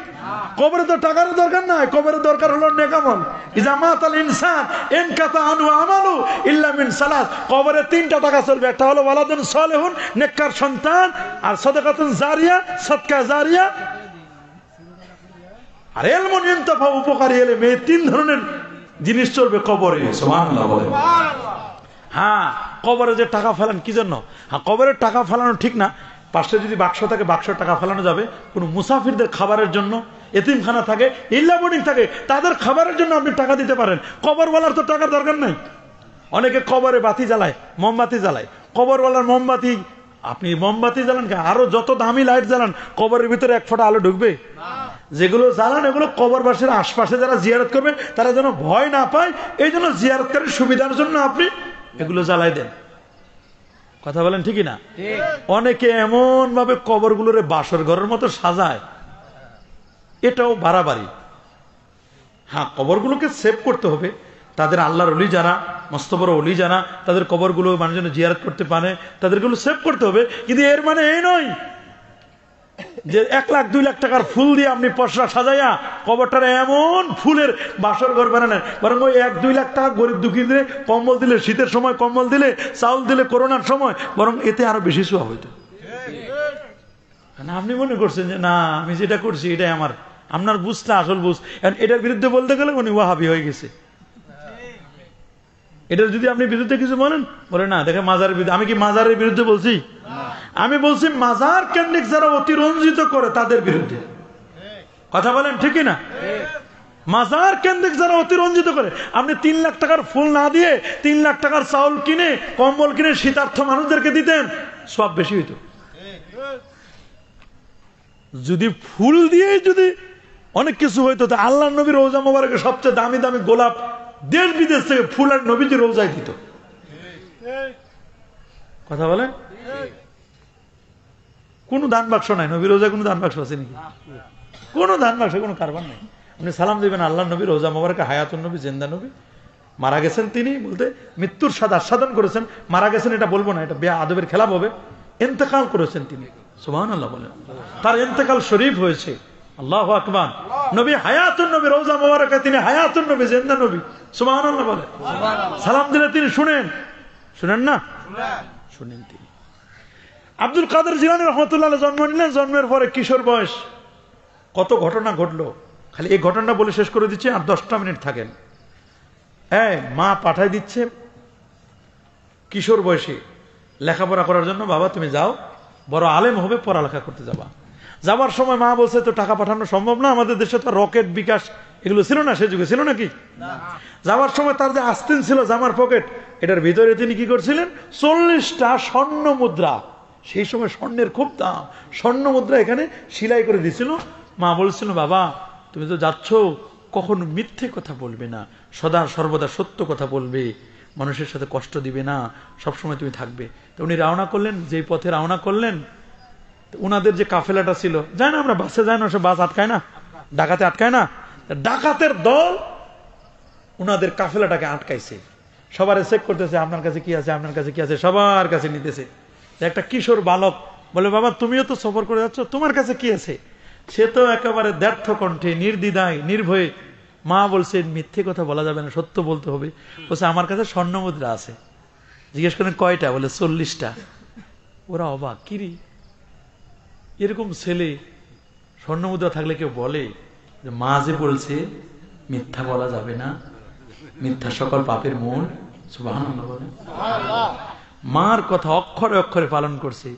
কবরে তো টাকার দরকার নাই, কবরের দরকার হলো নেক আমল। ইজা মাতাল ইনসান ইনকাতা আনহু আমালু ইল্লা মিন সালাত। কবরে তিনটা টাকা চলবে, একটা হলো ওয়ালাদুন সালিহুন, নেককার সন্তান, আর সাদাকাতুন জারিয়া, সাদকা জারিয়া, আর ইলমুন ইনতাফা, উপকারী ইলম। এই তিন ধরনের জিনিস চলবে কবরে। সুবহানাল্লাহ বলেন। হ্যাঁ, কবরে যে টাকা ফেলান কি জন্য? হ্যাঁ, কবরের টাকা ফেলানো ঠিক না। পাশে যদি বাক্স থাকে, বাক্সের টাকা ফেলানো যাবে। কোন মুসাফিরদের খাবারের জন্য, এতিমখানা থাকে, ইল্লা বোর্ডিং থাকে, তাদের খাবারের জন্য আপনি টাকা দিতে পারেন। কবরওয়ালার তো টাকার দরকার নাই। অনেকে কবরে বাতি জ্বালায়, মোমবাতি জ্বালায়। কবরওয়ালার মোমবাতি, আপনি মোমবাতি জ্বালান কেন? আরো যত দামি লাইট জ্বালান, কবরের ভিতরে এক ফোঁটা আলো ঢুকবে? যেগুলো জ্বালান এগুলো কবরবাসীর আশপাশে যারা জিয়ারত করবে তারা যেন ভয় না পায়, এই জন্য জিয়ারতকারীর সুবিধার জন্য আপনি এগুলো জ্বালাই দেন। কথা বলেন ঠিকই না? অনেকে এমন ভাবে কবরগুলোরে বাসর ঘরের মতো সাজায়, এটাও বাড়াবাড়ি। হ্যাঁ, কবরগুলোকে সেভ করতে হবে। তাদের আল্লাহর ওলি যারা, মস্ত বড় ওলি যারা, তাদের কবরগুলো মানুষজন জিয়ারত করতে পারে, তাদেরগুলো সেভ করতে হবে। কিন্তু এর মানে এই নয় যে 1 লাখ 2 লাখ টাকার ফুল দিয়ে আপনি পশরা সাজাইয়া কবরটার এমন ফুলের বাসর ঘর বানালেন। বরং ওই 1-2 লাখ টাকা গরিব দুঃখী দিলে, কম্বল দিলে, শীতের সময় কম্বল দিলে, চাউল দিলে, করোনার সময়, বরং এতে আরো বেশি সোয়াব হইতো। আপনি মনে করছেন যে না, আমি যেটা করছি এটাই আমার, আপনার বুঝটা আসল বুঝ। এটার বিরুদ্ধে বলতে গেলে উনি ওয়াহাবি হয়ে গেছে। এটার যদি আপনি বিরুদ্ধে কিছু বলেন, বলে না দেখে মাজারের বিরুদ্ধে। আমি কি মাজারের বিরুদ্ধে বলছি? আমি বলছি মাজার কেন্দ্রিক যারা অতিরঞ্জিত করে তাদের বিরুদ্ধে। কথা বলেন ঠিকই না? মাজার কেন্দ্রিক যারা অতিরঞ্জিত করে, আপনি 3 লাখ টাকার ফুল না দিয়ে 3 লাখ টাকার চাউল কিনে, কম্বল কিনে শীতার্থ মানুষদেরকে দিতেন, সব বেশি হইতো। যদি ফুল দিয়ে যদি অনেক কিছু হইতো, তা আল্লাহ নবীর রওজা মোবারকে সবচেয়ে দামি দামি গোলাপ দেশ বিদেশ থেকে ফুল আর নবীজি রওজায় দিত। কথা বলেন? কোন দান বাক্স নাই নবীর রোজায়? কোন দান বাক্স আছে নাকি? কোন দান বাক্স, কোন কারবার নাই। আপনি সালাম দিবেন আল্লাহ নবী রোজা মোবারকে, হায়াতুন নবী, জিন্দা নবী। মারা গেছেন তিনি, বলতে মৃত্যুর স্বাদ আস্বাদন করেছেন। মারা গেছেন এটা বলবো না, এটা বেয়া আদবের খেলাপ হবে। ইন্তেকাল করেছেন তিনি, সুবহানাল্লাহ বলেন। তার ইন্তেকাল শরীফ হয়েছে। আল্লাহু আকবার। নবী হায়াতুন নবী, রোজা মোবারকে তিনি হায়াতুন নবী, জিন্দা নবী, সুবহানাল্লাহ বলেন। সালাম দিলে তিনি শুনেন, শুনেন না? শুনেন তিনি। আব্দুল কাদের জিলানী রহমতুল্লাহ জন্ম নিলেন। জন্মের পরে কিশোর বয়স, কত ঘটনা ঘটলো। খালি এই ঘটনাটা বলে শেষ করে দিচ্ছে, আর 10টা মিনিট থাকেন। মা পাঠাই দিচ্ছে কিশোর বয়সে লেখাপড়া করার জন্য, বাবা তুমি যাও, বড় আলেম হবে, পড়ালেখা করতে যাবা। যাবার সময় মা বলছে তো টাকা পাঠানো সম্ভব না, আমাদের দেশে তো রকেট বিকাশ এগুলো ছিল না, সে যুগে ছিল নাকি? যাওয়ার সময় তার যে আস্তিন ছিল জামার পকেট, এটার ভিতরে তিনি কি করছিলেন, 40টা স্বর্ণ মুদ্রা, সেই সময় স্বর্ণের খুব দাম, স্বর্ণ মুদ্রা এখানে সেলাই করে দিয়েছিল। মা বলছিল বাবা তুমি তো যাচ্ছ, কখনো মিথ্যে কথা বলবে না, সদা সর্বদা সত্য কথা বলবে, মানুষের সাথে কষ্ট দিবে না, সবসময় তুমি থাকবে। তো উনি রওনা করলেন, যেই পথে রওনা করলেন, উনাদের যে কাফেলাটা ছিল, যায় না আমরা বাসে যায় না, সে বাস আটকায় না, ডাকাতে আটকায় না, ডাকাতের দল উনাদের কাফেলাটাকে আটকাইছে। সবার চেক করতেছে, আপনার কাছে কি আছে, আপনার কাছে কি আছে, সবার কাছে নিতেছে। একটা কিশোর বালক বলে বাবা তুমিও তো সফর করে যাচ্ছ, তোমার কাছে কি আছে? সে তো একেবারে দ্ব্যর্থ কণ্ঠে, নির্দ্বিধায়, নির্ভয়ে, মা বলছে মিথ্যে কথা বলা যাবে না, সত্য বলতে হবে। বলছে আমার কাছে স্বর্ণ মুদ্রা আছে। জিজ্ঞেস করেন কয়টা? বলে 40টা। ওরা অবাক, কিরি এরকম ছেলে স্বর্ণ মুদ্রা থাকলে কেউ বলে যে মা যে বলছে মিথ্যা বলা যাবে না, মিথ্যা সকল পাপের মূল। সুবহানাল্লাহ বলেন। মার কথা অক্ষরে অক্ষরে পালন করছে।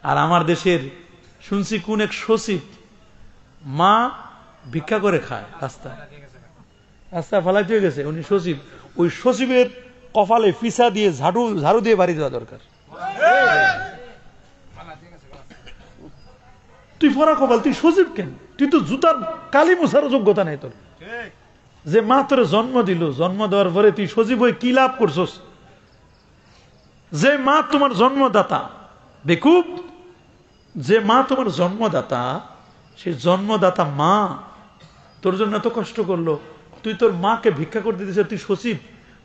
আর আমার দেশের শুনছি কোন এক সচিব মা ভিক্ষা করে খায়, রাস্তায় রাস্তায় ফালাইতে হয়ে গেছে, উনি সচিব। ওই সচিবের কপালে পিছা দিয়ে ঝাড়ু দিয়ে বাড়ি দেওয়া দরকার। তুই ফরা কপাল, তুই সচিব কেন? তুই তো জুতার কালি মোছার যোগ্যতা নেই তোর। যে মা তোর জন্ম দিল, জন্ম দেওয়ার পরে তুই সচিব হয়ে কি লাভ করছস? যে মা তোমার জন্মদাতা, বেকুব, যে মা তোমার জন্মদাতা, সেই জন্মদাতা মা তোর জন্য এত কষ্ট করলো, তুই তোর মাকে ভিক্ষা করতে দিয়েছিস, তুই সচিব,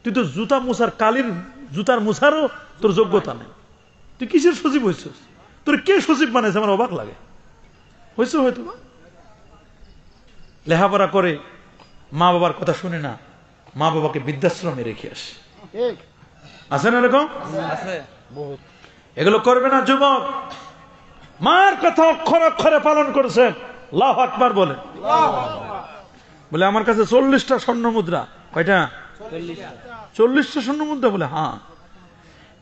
তুই তো জুতা মোছার কালির জুতার মোছারও তোর যোগ্যতা নেই, তুই কিসের সচিব হয়েছিস? তোর কে সচিব বানাইছে? আমার অবাক লাগে। হয়েছে হয়তো লেখাপড়া করে মা বাবার কথা শুনে না, মা বাবাকে বৃদ্ধাশ্রমে রেখে আসে। আছে না এরকম? এগুলো করবে না যুবক। মার কথা অক্ষরে অক্ষরে পালন করেছেন, আল্লাহু আকবার বলেন। বলে আমার কাছে 40টা স্বর্ণ মুদ্রা। কয়টা? 40টা স্বর্ণ মুদ্রা। বলে হ্যাঁ।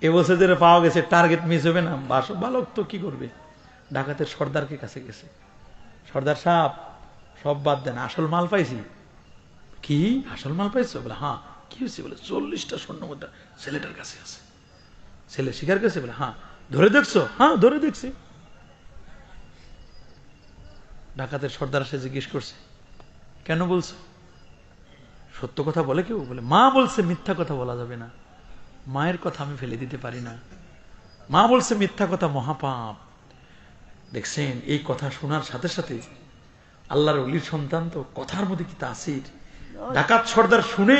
এবছর যেটা পাওয়া গেছে টার্গেট মিস হবে না। বালক তো কি করবে, ঢাকাতে সর্দারকে কাছে গেছে, সর্দার সাহেব সব বাদ দেন, আসল মাল পাইছি। কি আসল মাল পাইছো? বলে হ্যাঁ। কি হয়েছে? বলে 40টা স্বর্ণ মুদ্রা ছেলেটার কাছে আছে। ছেলে স্বীকার করেছে। বলে হ্যাঁ। ধরে দেখছো? হ্যাঁ ধরে দেখছি। ঢাকাতে সর্দার সে জিজ্ঞেস করছে, কেন বলছো? সত্য কথা বলে কেউ? বলে মা বলছে মিথ্যা কথা বলা যাবে না, মায়ের কথা আমি ফেলে দিতে পারি না। মা বলছে মিথ্যা কথা মহাপাপ। দেখছেন, এই কথা শোনার সাথে সাথে আল্লাহর ওলির সন্তান তো কথার মধ্যে কি তাসির। ডাকাত সর্দার শুনে